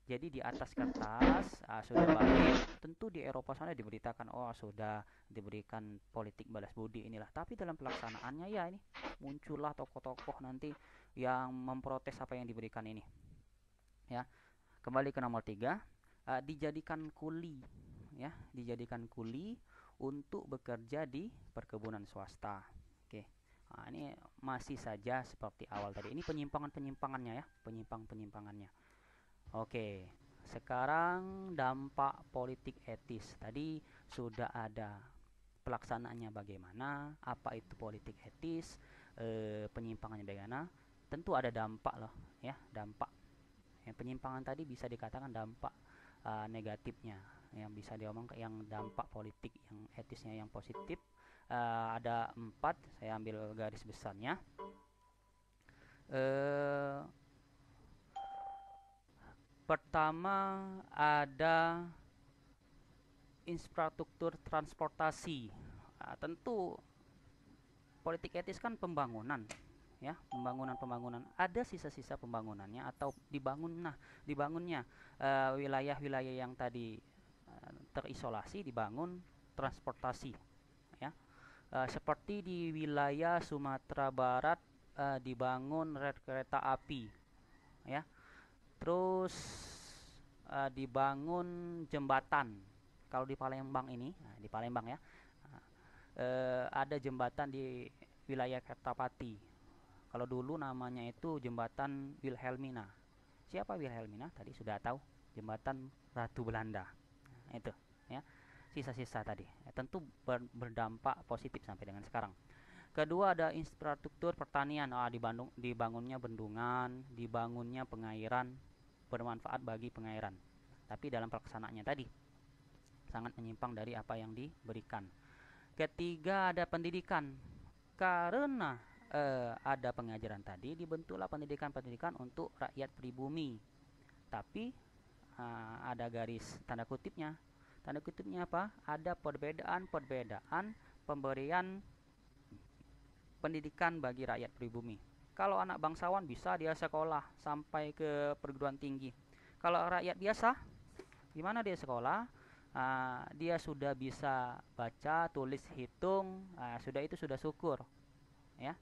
Jadi di atas kertas sudah baik, tentu di Eropa sana diberitakan oh sudah diberikan politik balas budi inilah. Tapi dalam pelaksanaannya ya ini muncullah tokoh-tokoh nanti yang memprotes apa yang diberikan ini. Ya, kembali ke nomor 3, dijadikan kuli, ya, dijadikan kuli untuk bekerja di perkebunan swasta. Oke, nah, ini masih saja seperti awal tadi. Ini penyimpangan-penyimpangannya ya, penyimpangannya. Oke, sekarang dampak politik etis. Tadi sudah ada pelaksanaannya bagaimana, apa itu politik etis, penyimpangannya bagaimana. Tentu ada dampak loh, ya, dampak. Yang penyimpangan tadi bisa dikatakan dampak negatifnya, yang bisa diomong yang dampak politik yang etisnya yang positif. Ada 4, saya ambil garis besarnya. Pertama ada infrastruktur transportasi. Tentu politik etis kan pembangunan, ya, pembangunan ada sisa-sisa pembangunannya atau dibangunnya wilayah-wilayah yang tadi terisolasi dibangun transportasi, ya. Seperti di wilayah Sumatera Barat dibangun rel kereta api, ya. Terus dibangun jembatan. Kalau di Palembang ini, di Palembang ya, ada jembatan di wilayah Kertapati. Kalau dulu namanya itu jembatan Wilhelmina. Siapa Wilhelmina? Tadi sudah tahu, jembatan Ratu Belanda. Nah, itu, ya, sisa-sisa tadi. Tentu berdampak positif sampai dengan sekarang. Kedua ada infrastruktur pertanian. Dibangunnya bendungan, dibangunnya pengairan, bermanfaat bagi pengairan. Tapi dalam pelaksanaannya tadi sangat menyimpang dari apa yang diberikan. Ketiga ada pendidikan. Karena ada pengajaran tadi, dibentuklah pendidikan untuk rakyat pribumi. Tapi ada garis tanda kutipnya. Tanda kutipnya apa? Ada perbedaan pemberian pendidikan bagi rakyat pribumi. Kalau anak bangsawan bisa dia sekolah sampai ke perguruan tinggi. Kalau rakyat biasa, gimana dia sekolah? Dia sudah bisa baca, tulis, hitung, sudah itu sudah syukur, ya.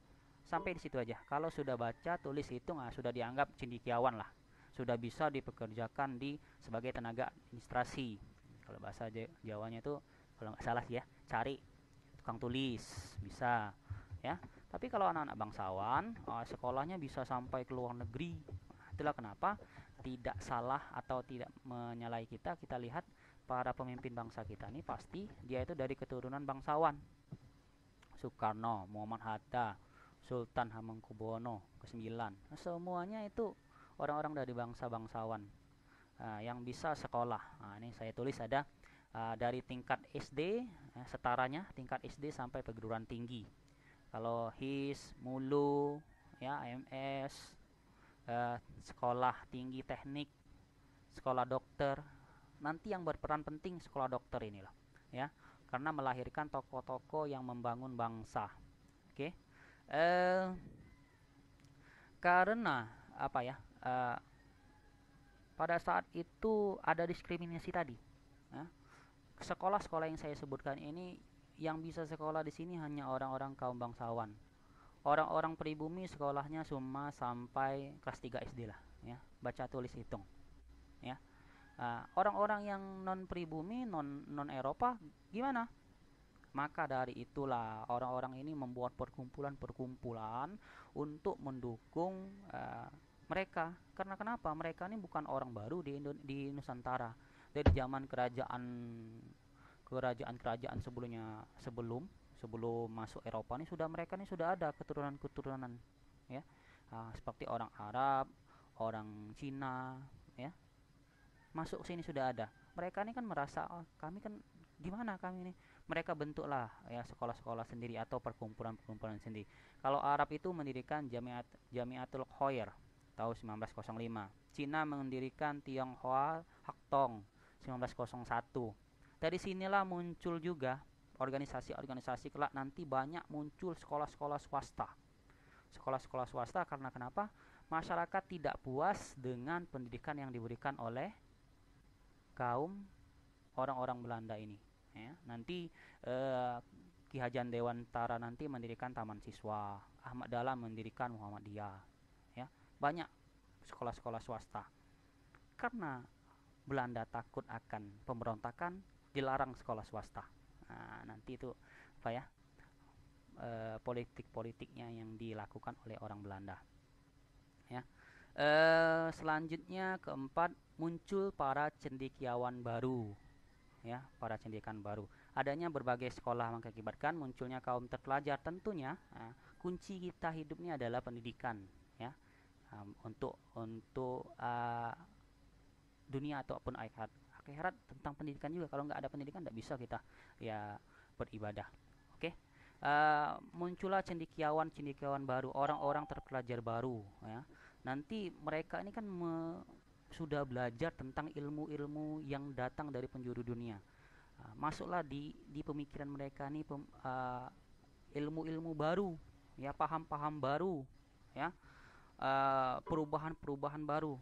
Sampai di situ aja. Kalau sudah baca, tulis, hitung, sudah dianggap cendekiawan lah. Sudah bisa dipekerjakan sebagai tenaga administrasi. Kalau bahasa Jawanya itu kalau nggak salah ya, cari tukang tulis bisa, ya. Tapi kalau anak-anak bangsawan sekolahnya bisa sampai ke luar negeri. Itulah kenapa tidak salah atau tidak menyalahi kita lihat para pemimpin bangsa kita ini pasti dia itu dari keturunan bangsawan. Soekarno, Muhammad Hatta, Sultan Hamengkubuwono ke-9, semuanya itu orang-orang dari bangsawan yang bisa sekolah. Ini saya tulis ada dari tingkat SD, setaranya tingkat SD sampai perguruan tinggi. Kalau HIS, Mulu, ya, AMS, sekolah tinggi teknik, sekolah dokter. Nanti yang berperan penting sekolah dokter inilah, ya, karena melahirkan tokoh-tokoh yang membangun bangsa. Oke. Karena apa ya? Pada saat itu ada diskriminasi tadi. Sekolah-sekolah yang saya sebutkan ini yang bisa sekolah di sini hanya orang-orang kaum bangsawan. Orang-orang pribumi sekolahnya cuma sampai kelas 3 SD lah, ya, baca tulis hitung, ya. Orang-orang yang non pribumi, non Eropa gimana? Maka dari itulah orang-orang ini membuat perkumpulan-perkumpulan untuk mendukung mereka. Karena kenapa? Mereka ini bukan orang baru di Nusantara. Dari zaman kerajaan sebelum masuk Eropa ini mereka sudah ada keturunan-keturunan ya. Seperti orang Arab, orang Cina, ya, masuk sini sudah ada. Mereka ini kan merasa, oh, kami kan gimana kami ini. Mereka bentuklah ya sekolah-sekolah sendiri atau perkumpulan-perkumpulan sendiri. Kalau Arab itu mendirikan Jamiatul Khoir tahun 1905. Cina mendirikan Tionghoa Haktong 1901. Dari sinilah muncul juga organisasi-organisasi, kelak nanti banyak muncul sekolah-sekolah swasta. Sekolah-sekolah swasta karena kenapa? Masyarakat tidak puas dengan pendidikan yang diberikan oleh kaum orang-orang Belanda ini. Ya, nanti Ki Hajar Dewantara nanti mendirikan taman siswa, Ahmad Dahlan mendirikan Muhammadiyah. Ya, banyak sekolah-sekolah swasta. Karena Belanda takut akan pemberontakan, dilarang sekolah swasta. Nah, nanti itu apa ya? Politik-politiknya yang dilakukan oleh orang Belanda. Ya. Selanjutnya keempat, muncul para cendekiawan baru, ya, para cendekiawan baru. Adanya berbagai sekolah mengakibatkan munculnya kaum terpelajar. Tentunya kunci kita hidup ini adalah pendidikan, ya, untuk dunia ataupun akhirat. Akhirat tentang pendidikan juga. Kalau nggak ada pendidikan nggak bisa kita ya beribadah. Oke. Muncullah cendekiawan baru, orang-orang terpelajar baru, ya. Nanti mereka ini kan sudah belajar tentang ilmu-ilmu yang datang dari penjuru dunia. Masuklah di pemikiran mereka nih ilmu-ilmu baru, ya, paham-paham baru, ya, perubahan-perubahan baru,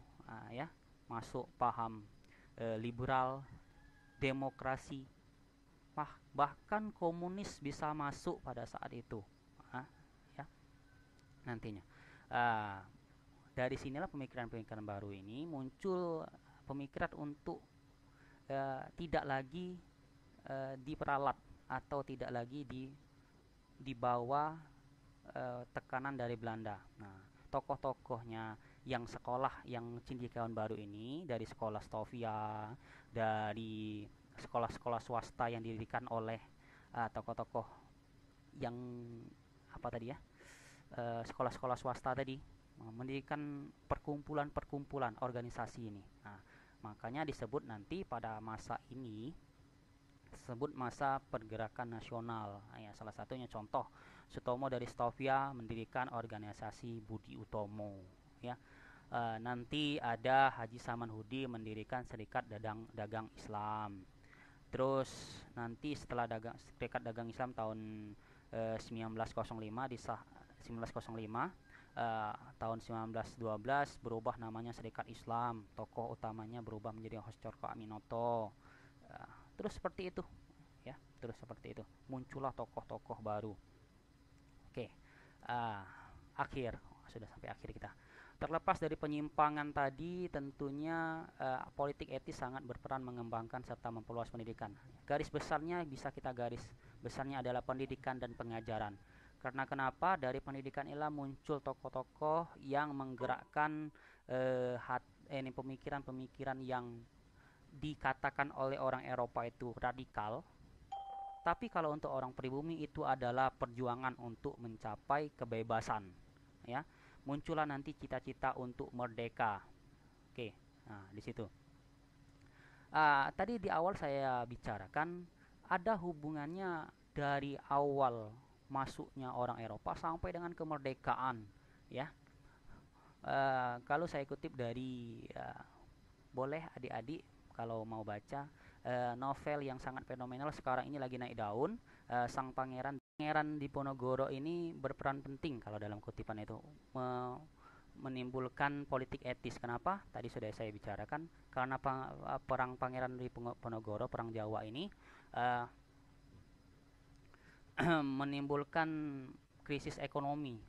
ya, masuk paham liberal, demokrasi, bahkan komunis bisa masuk pada saat itu, ya, nantinya. Dari sinilah pemikiran-pemikiran baru ini muncul, pemikiran untuk tidak lagi diperalat atau tidak lagi di bawah tekanan dari Belanda. Nah, tokoh-tokohnya yang sekolah, yang cendekiawan baru ini dari sekolah Stovia, dari sekolah-sekolah swasta yang didirikan oleh tokoh-tokoh yang apa tadi ya, sekolah-sekolah swasta tadi mendirikan perkumpulan-perkumpulan organisasi ini. Nah, makanya disebut nanti pada masa ini disebut masa pergerakan nasional. Ya, salah satunya contoh Sutomo dari Stovia mendirikan organisasi Budi Utomo. Ya, nanti ada Haji Samanhudi mendirikan Serikat Dagang Islam. Terus nanti setelah Serikat Dagang Islam tahun 1905 tahun 1912 berubah namanya Serikat Islam. Tokoh utamanya berubah menjadi Hoscorko Aminoto. Terus seperti itu, ya, terus seperti itu. Muncullah tokoh-tokoh baru. Oke, akhir, sudah sampai akhir kita. Terlepas dari penyimpangan tadi, tentunya politik etis sangat berperan mengembangkan serta memperluas pendidikan. Garis besarnya bisa kita garis besarnya adalah pendidikan dan pengajaran. Karena kenapa? Dari pendidikan inilah muncul tokoh-tokoh yang menggerakkan pemikiran-pemikiran yang dikatakan oleh orang Eropa itu radikal. Tapi kalau untuk orang pribumi itu adalah perjuangan untuk mencapai kebebasan, ya. Muncullah nanti cita-cita untuk merdeka. Oke, nah di situ. Tadi di awal saya bicarakan ada hubungannya dari awal masuknya orang Eropa sampai dengan kemerdekaan, ya. Kalau saya kutip dari boleh adik-adik kalau mau baca novel yang sangat fenomenal sekarang ini lagi naik daun, Sang Pangeran Diponegoro ini berperan penting kalau dalam kutipan itu menimbulkan politik etis. Kenapa? Tadi sudah saya bicarakan karena perang Pangeran Diponegoro, perang Jawa ini menimbulkan krisis ekonomi,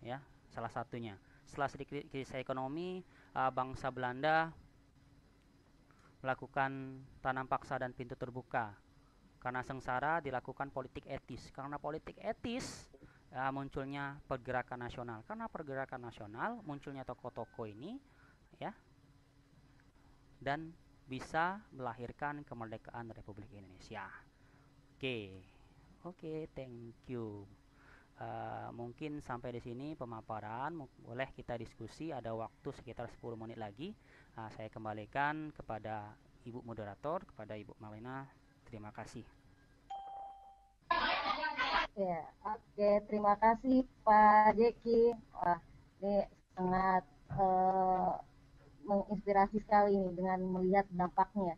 ya, salah satunya. Setelah sedikit krisis ekonomi, bangsa Belanda melakukan tanam paksa dan pintu terbuka. Karena sengsara dilakukan politik etis. Karena politik etis munculnya pergerakan nasional. Karena pergerakan nasional munculnya tokoh-tokoh ini, ya, dan bisa melahirkan kemerdekaan Republik Indonesia. Oke, thank you. Mungkin sampai di sini pemaparan, boleh kita diskusi, ada waktu sekitar 10 menit lagi. Saya kembalikan kepada Ibu moderator, kepada Ibu Malena. Terima kasih. Ya, oke. Terima kasih Pak Jeki. Wah, ini sangat menginspirasi sekali nih dengan melihat dampaknya.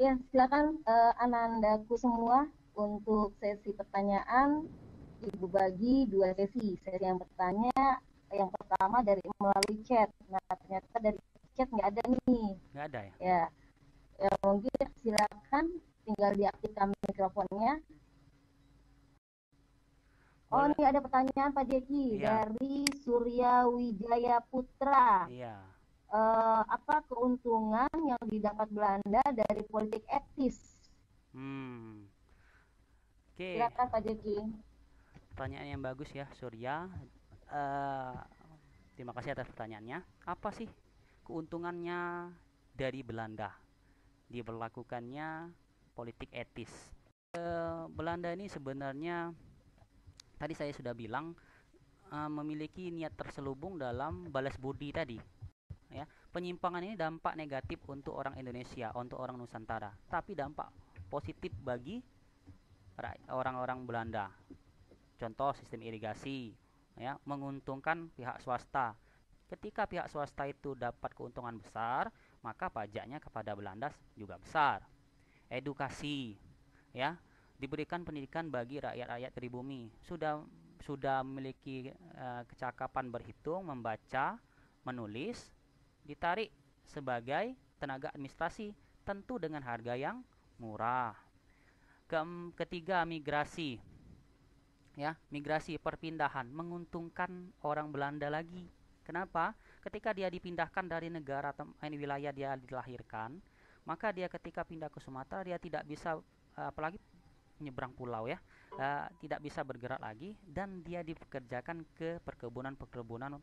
Ya, silakan Anandaku semua untuk sesi pertanyaan. Ibu bagi 2 sesi. Sesi yang yang pertama dari melalui chat. Nah, ternyata dari chat nggak ada nih. Nggak ada ya? Ya, mungkin silakan tinggal diaktifkan mikrofonnya. Oh, ini ada pertanyaan Pak Jeki dari Surya Wijaya Putra. Iya. Apa keuntungan yang didapat Belanda dari politik etis? Oke. Silakan Pak Jeki. Pertanyaan yang bagus ya, Surya. Terima kasih atas pertanyaannya. Apa sih keuntungannya dari Belanda diberlakukannya politik etis? Belanda ini sebenarnya tadi saya sudah bilang memiliki niat terselubung dalam balas budi tadi. Ya, penyimpangan ini dampak negatif untuk orang Indonesia, untuk orang Nusantara, tapi dampak positif bagi orang-orang Belanda. Contoh sistem irigasi, ya, menguntungkan pihak swasta. Ketika pihak swasta itu dapat keuntungan besar, maka pajaknya kepada Belanda juga besar. Edukasi, ya, diberikan pendidikan bagi rakyat-rakyat pribumi. Sudah memiliki kecakapan berhitung, membaca, menulis, ditarik sebagai tenaga administrasi, tentu dengan harga yang murah. Ketiga, migrasi. Ya, migrasi perpindahan menguntungkan orang Belanda lagi. Kenapa? Ketika dia dipindahkan dari negara wilayah dia dilahirkan, maka dia ketika pindah ke Sumatera dia tidak bisa apalagi menyeberang pulau ya, tidak bisa bergerak lagi dan dia dipekerjakan ke perkebunan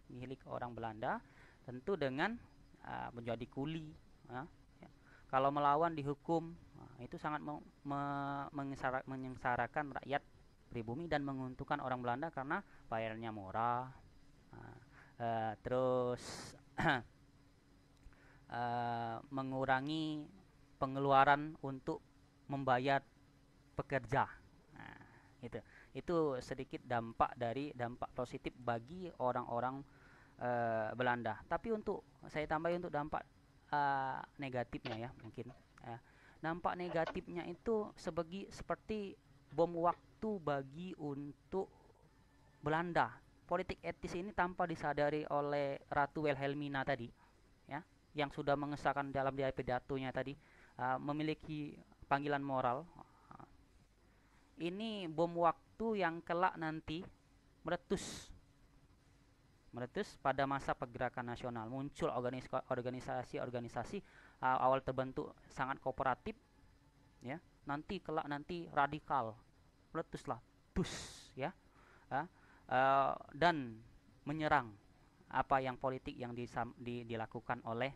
milik orang Belanda, tentu dengan menjadi kuli. Ya. Kalau melawan dihukum, itu sangat menyengsarakan rakyat pribumi dan menguntungkan orang Belanda karena bayarnya murah. Terus mengurangi pengeluaran untuk membayar pekerja. Itu sedikit dampak positif bagi orang-orang Belanda. Tapi saya tambahin untuk dampak negatifnya ya mungkin. Dampak negatifnya itu seperti bom waktu bagi untuk Belanda. Politik etis ini tanpa disadari oleh Ratu Wilhelmina tadi, ya, yang sudah mengesahkan dalam pidatonya tadi, memiliki panggilan moral. Ini bom waktu yang kelak nanti meletus pada masa pergerakan nasional. Muncul organisasi awal terbentuk sangat kooperatif, ya, nanti radikal, meletuslah, ya, dan menyerang apa yang politik yang dilakukan oleh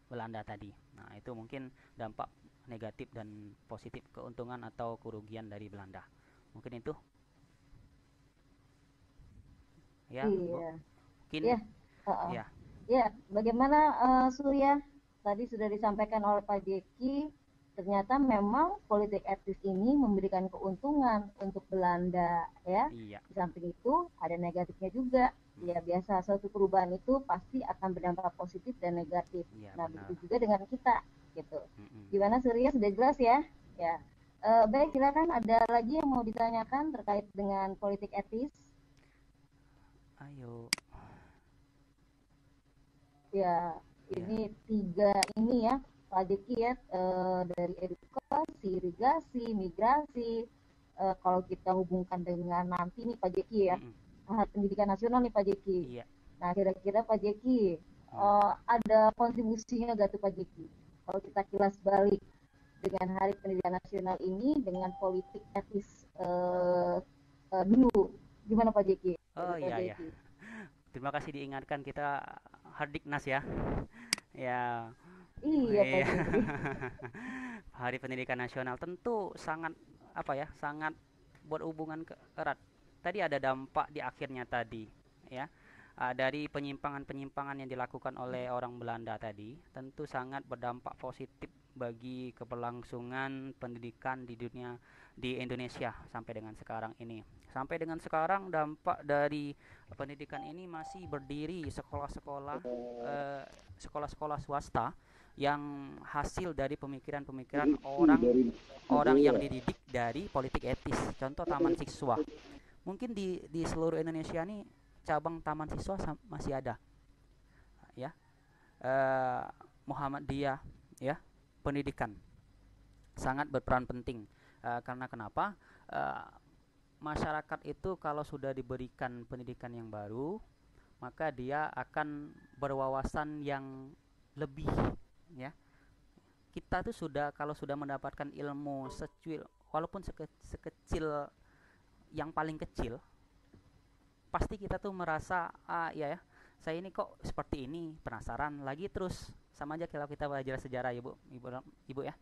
Belanda tadi. Nah, itu mungkin dampak negatif dan positif, keuntungan atau kerugian dari Belanda. Mungkin itu. Ya, iya. Mungkin. Ya. Ya, bagaimana Surya? Tadi sudah disampaikan oleh Pak Jeki, ternyata memang politik etis ini memberikan keuntungan untuk Belanda, ya. Iya. Di samping itu ada negatifnya juga. Ya, biasa suatu perubahan itu pasti akan berdampak positif dan negatif. Iya, nah, benar. begitu juga dengan kita, gitu. Gimana Surya, sudah jelas ya? Ya. Baik, silakan, ada lagi yang mau ditanyakan terkait dengan politik etis? Ayo. Ya, ini tiga ini ya, Pak Jeki ya, dari edukasi, irigasi, migrasi. Kalau kita hubungkan dengan nanti nih Pak Jeki ya, pendidikan nasional nih Pak Jeki. Iya. Nah, kira-kira Pak Jeki, ada kontribusinya gak tuh Pak Jeki? Kalau kita kilas balik dengan Hari Pendidikan Nasional ini dengan politik etis dulu, gimana Pak Jeki? Oh iya ya. Terima kasih diingatkan kita Hardiknas ya. Ya. Iya Pak Jeki. Hari Pendidikan Nasional tentu sangat sangat berhubungan erat tadi ada dampak di akhirnya tadi, ya. Dari penyimpangan-penyimpangan yang dilakukan oleh orang Belanda tadi, tentu sangat berdampak positif bagi keberlangsungan pendidikan di Indonesia sampai dengan sekarang ini. Sampai dengan sekarang dampak dari pendidikan ini masih berdiri eh, sekolah-sekolah swasta yang hasil dari pemikiran-pemikiran orang orang yang dididik dari politik etis. Contoh taman siswa. Mungkin di seluruh Indonesia nih cabang taman siswa masih ada, ya. Eh, Muhammadiyah, ya. Pendidikan sangat berperan penting. Karena kenapa? Eh, Masyarakat itu kalau sudah diberikan pendidikan yang baru, maka dia akan berwawasan yang lebih, ya. Kita tuh kalau sudah mendapatkan ilmu walaupun sekecil yang paling kecil, pasti kita tuh merasa, ya, saya ini kok seperti ini, penasaran lagi terus. Sama aja kalau kita belajar sejarah, ibu ya.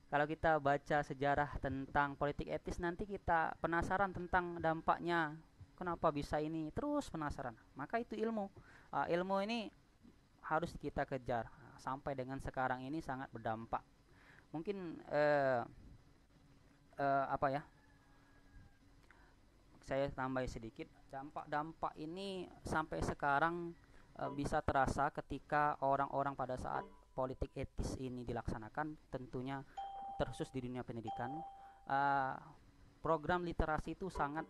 Kalau kita baca sejarah tentang politik etis, nanti kita penasaran tentang dampaknya, kenapa bisa ini, terus penasaran. Maka itu ilmu. Ilmu ini harus kita kejar. Sampai dengan sekarang ini sangat berdampak. Mungkin apa ya, saya tambah sedikit, dampak ini sampai sekarang bisa terasa ketika orang-orang pada saat politik etis ini dilaksanakan, tentunya terkhusus di dunia pendidikan. uh, Program literasi itu sangat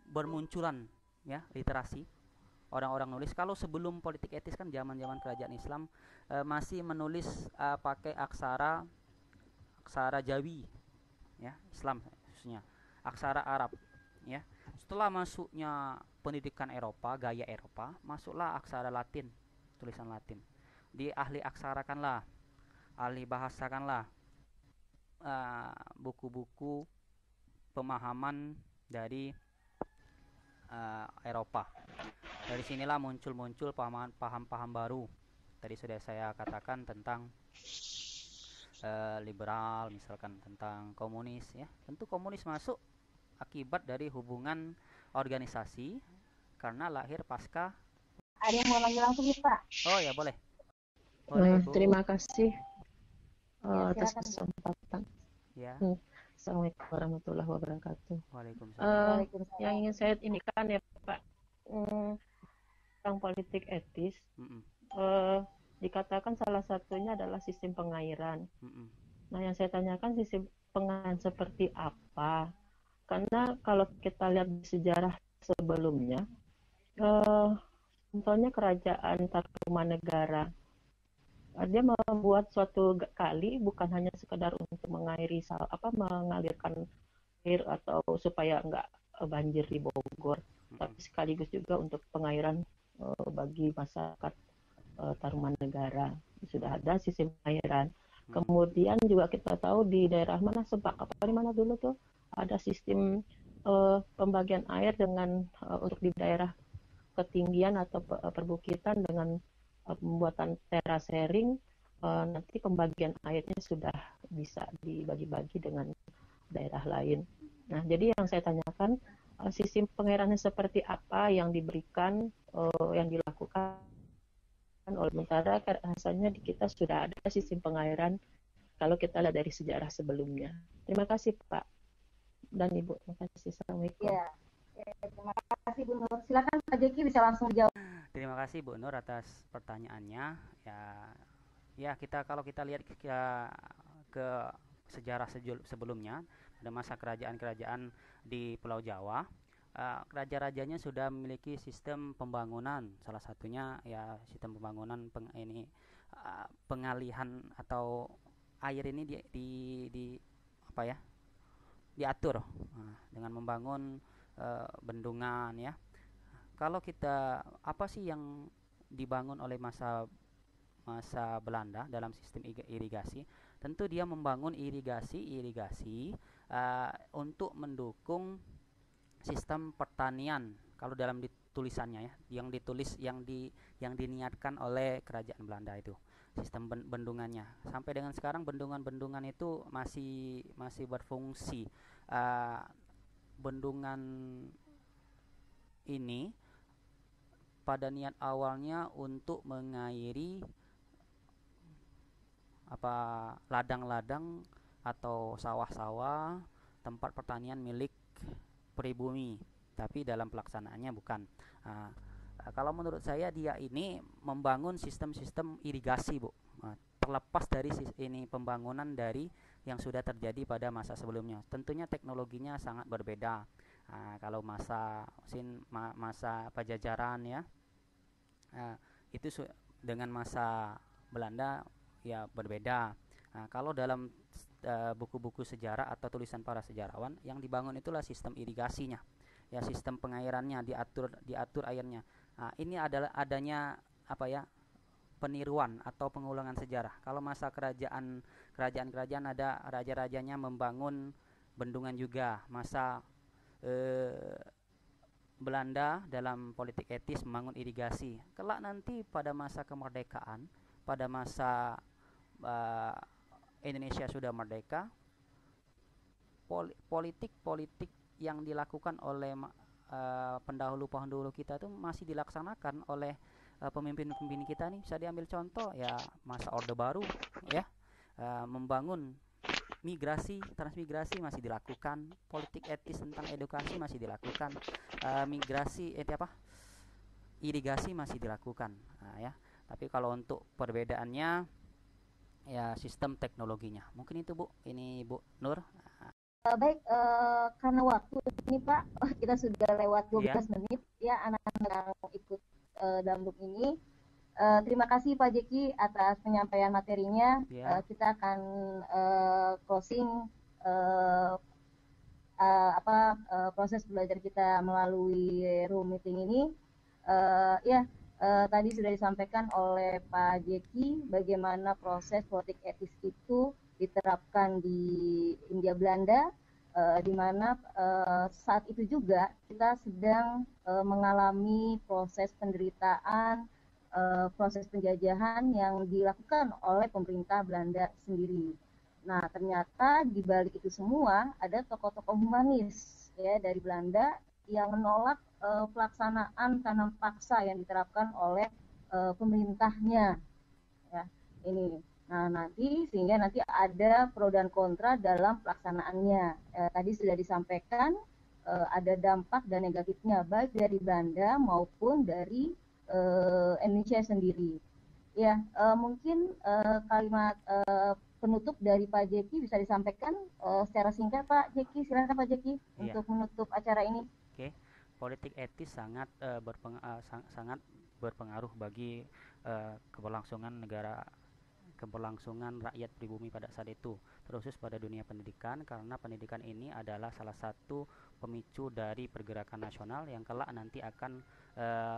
bermunculan, ya, literasi. Orang-orang nulis, kalau sebelum politik etis kan zaman-zaman kerajaan Islam masih menulis pakai aksara aksara Jawi, ya, Islam khususnya, aksara Arab, ya. Setelah masuknya pendidikan Eropa, gaya Eropa, masuklah aksara Latin, tulisan Latin. Di ahli aksarakanlah, ahli bahasakanlah buku-buku pemahaman dari Eropa. Dari sinilah muncul paham-paham baru. Tadi sudah saya katakan tentang liberal, misalkan tentang komunis, ya. Tentu komunis masuk akibat dari hubungan organisasi karena lahir pasca. Ada yang mau lagi langsung nih, Pak? Oh ya, boleh. Boleh, Bu. Terima kasih atas silakan, Bu. kesempatan. Ya. Assalamualaikum warahmatullahi wabarakatuh. Waalaikumsalam. Waalaikumsalam. Yang ingin saya indikan ya Pak, tentang politik etis, dikatakan salah satunya adalah sistem pengairan. Nah, yang saya tanyakan sistem pengairan seperti apa? Karena kalau kita lihat di sejarah sebelumnya, contohnya kerajaan Tarumanegara, dia membuat suatu kali bukan hanya sekedar untuk mengalirkan air atau supaya enggak banjir di Bogor, tapi sekaligus juga untuk pengairan bagi masyarakat Tarumanegara. Sudah ada sistem pengairan. Kemudian juga kita tahu di daerah mana di mana dulu tuh ada sistem pembagian air dengan untuk di daerah ketinggian atau perbukitan dengan pembuatan terasering, nanti pembagian airnya sudah bisa dibagi-bagi dengan daerah lain. Nah, jadi yang saya tanyakan, sistem pengairannya seperti apa yang diberikan, yang dilakukan oleh sementara rasanya di kita sudah ada sistem pengairan kalau kita lihat dari sejarah sebelumnya. Terima kasih Pak dan Ibu. Terima kasih. Assalamualaikum. Ya, terima kasih Bu Nur. Silakan Pak Jeki bisa langsung jawab. Terima kasih Bu Nur atas pertanyaannya. Ya, kalau kita lihat ke sejarah sebelumnya, pada masa kerajaan-kerajaan di Pulau Jawa, raja-rajanya sudah memiliki sistem pembangunan. Salah satunya ya sistem pembangunan pengalihan atau air ini diatur dengan membangun bendungan, ya. Kalau kita apa sih yang dibangun oleh masa Belanda dalam sistem irigasi? Tentu dia membangun irigasi untuk mendukung sistem pertanian. Kalau dalam tulisannya, ya, yang diniatkan oleh kerajaan Belanda itu sistem bendungannya. Sampai dengan sekarang bendungan-bendungan itu masih berfungsi. Bendungan ini pada niat awalnya untuk mengairi ladang-ladang atau sawah-sawah tempat pertanian milik pribumi, tapi dalam pelaksanaannya bukan. Nah, kalau menurut saya dia ini membangun sistem-sistem irigasi, Bu. Nah, terlepas dari ini pembangunan dari yang sudah terjadi pada masa sebelumnya. Tentunya teknologinya sangat berbeda. Nah, kalau masa Pajajaran ya, nah, itu dengan masa Belanda ya berbeda. Nah, kalau dalam buku-buku sejarah atau tulisan para sejarawan, yang dibangun itulah sistem irigasinya, ya sistem pengairannya, diatur airnya. Nah, ini adalah adanya peniruan atau pengulangan sejarah. Kalau masa kerajaan ada raja-rajanya membangun bendungan juga. Masa Belanda dalam politik etis membangun irigasi. Kelak nanti pada masa kemerdekaan, pada masa Indonesia sudah merdeka, politik-politik yang dilakukan oleh pendahulu-pendahulu kita itu masih dilaksanakan oleh pemimpin-pemimpin kita nih. Bisa diambil contoh ya masa Orde Baru ya, membangun transmigrasi masih dilakukan, politik etis tentang edukasi masih dilakukan, irigasi masih dilakukan. Nah, ya. Tapi kalau untuk perbedaannya ya sistem teknologinya. Mungkin itu Bu, ini Bu Nur. Baik, karena waktu ini Pak, kita sudah lewat 12 menit ya anak-anak yang ikut dalam grup ini. Terima kasih Pak Jeki atas penyampaian materinya. Kita akan closing proses belajar kita melalui room meeting ini. Tadi sudah disampaikan oleh Pak Jeki bagaimana proses politik etis itu diterapkan di Hindia Belanda, di mana saat itu juga kita sedang mengalami proses penderitaan, proses penjajahan yang dilakukan oleh pemerintah Belanda sendiri. Nah, ternyata di balik itu semua ada tokoh-tokoh humanis ya dari Belanda yang menolak pelaksanaan tanam paksa yang diterapkan oleh pemerintahnya. Ya, ini. Nah, sehingga nanti ada pro dan kontra dalam pelaksanaannya. Tadi sudah disampaikan ada dampak dan negatifnya baik dari Belanda maupun dari Indonesia sendiri. Ya, mungkin kalimat penutup dari Pak Jeki bisa disampaikan secara singkat Pak Jeki. Silakan Pak Jeki untuk menutup acara ini. Oke. Politik etis sangat berpengaruh bagi keberlangsungan rakyat pribumi pada saat itu, terkhusus pada dunia pendidikan, karena pendidikan ini adalah salah satu pemicu dari pergerakan nasional yang kelak nanti akan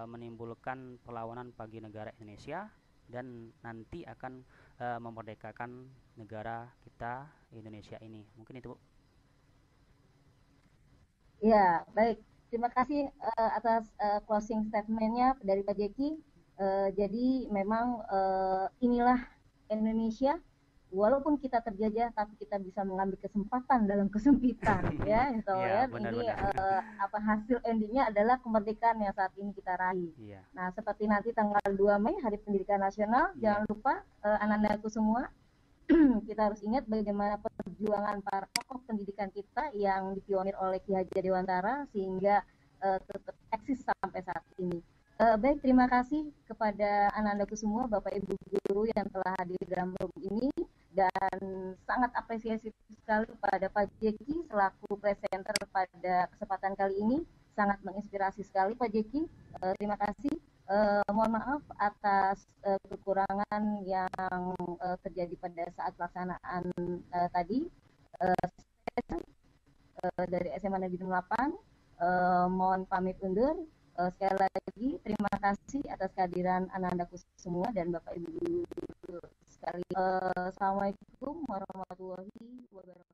menimbulkan perlawanan bagi negara Indonesia dan nanti akan memerdekakan negara kita Indonesia ini. Mungkin itu Bu. Ya, baik. Terima kasih atas closing statement-nya dari Pak Jeki. Jadi memang inilah Indonesia, walaupun kita terjajah, tapi kita bisa mengambil kesempatan dalam kesempitan, ya. Ini hasil endingnya adalah kemerdekaan yang saat ini kita raih. Nah, seperti nanti tanggal 2 Mei Hari Pendidikan Nasional, jangan lupa anak-anakku semua, kita harus ingat bagaimana perjuangan para tokoh pendidikan kita yang dipionir oleh Ki Hajar Dewantara sehingga tetap eksis sampai saat ini. Baik, terima kasih kepada anak-anakku semua, Bapak Ibu guru yang telah hadir dalam room ini, dan sangat apresiasi sekali pada Pak Jeki selaku presenter pada kesempatan kali ini, sangat menginspirasi sekali Pak Jeki. Terima kasih. Mohon maaf atas kekurangan yang terjadi pada saat pelaksanaan tadi. Dari SMA Negeri 8 mohon pamit undur. Sekali lagi terima kasih atas kehadiran anak-anakku semua dan Bapak Ibu sekalian. Assalamualaikum warahmatullahi wabarakatuh.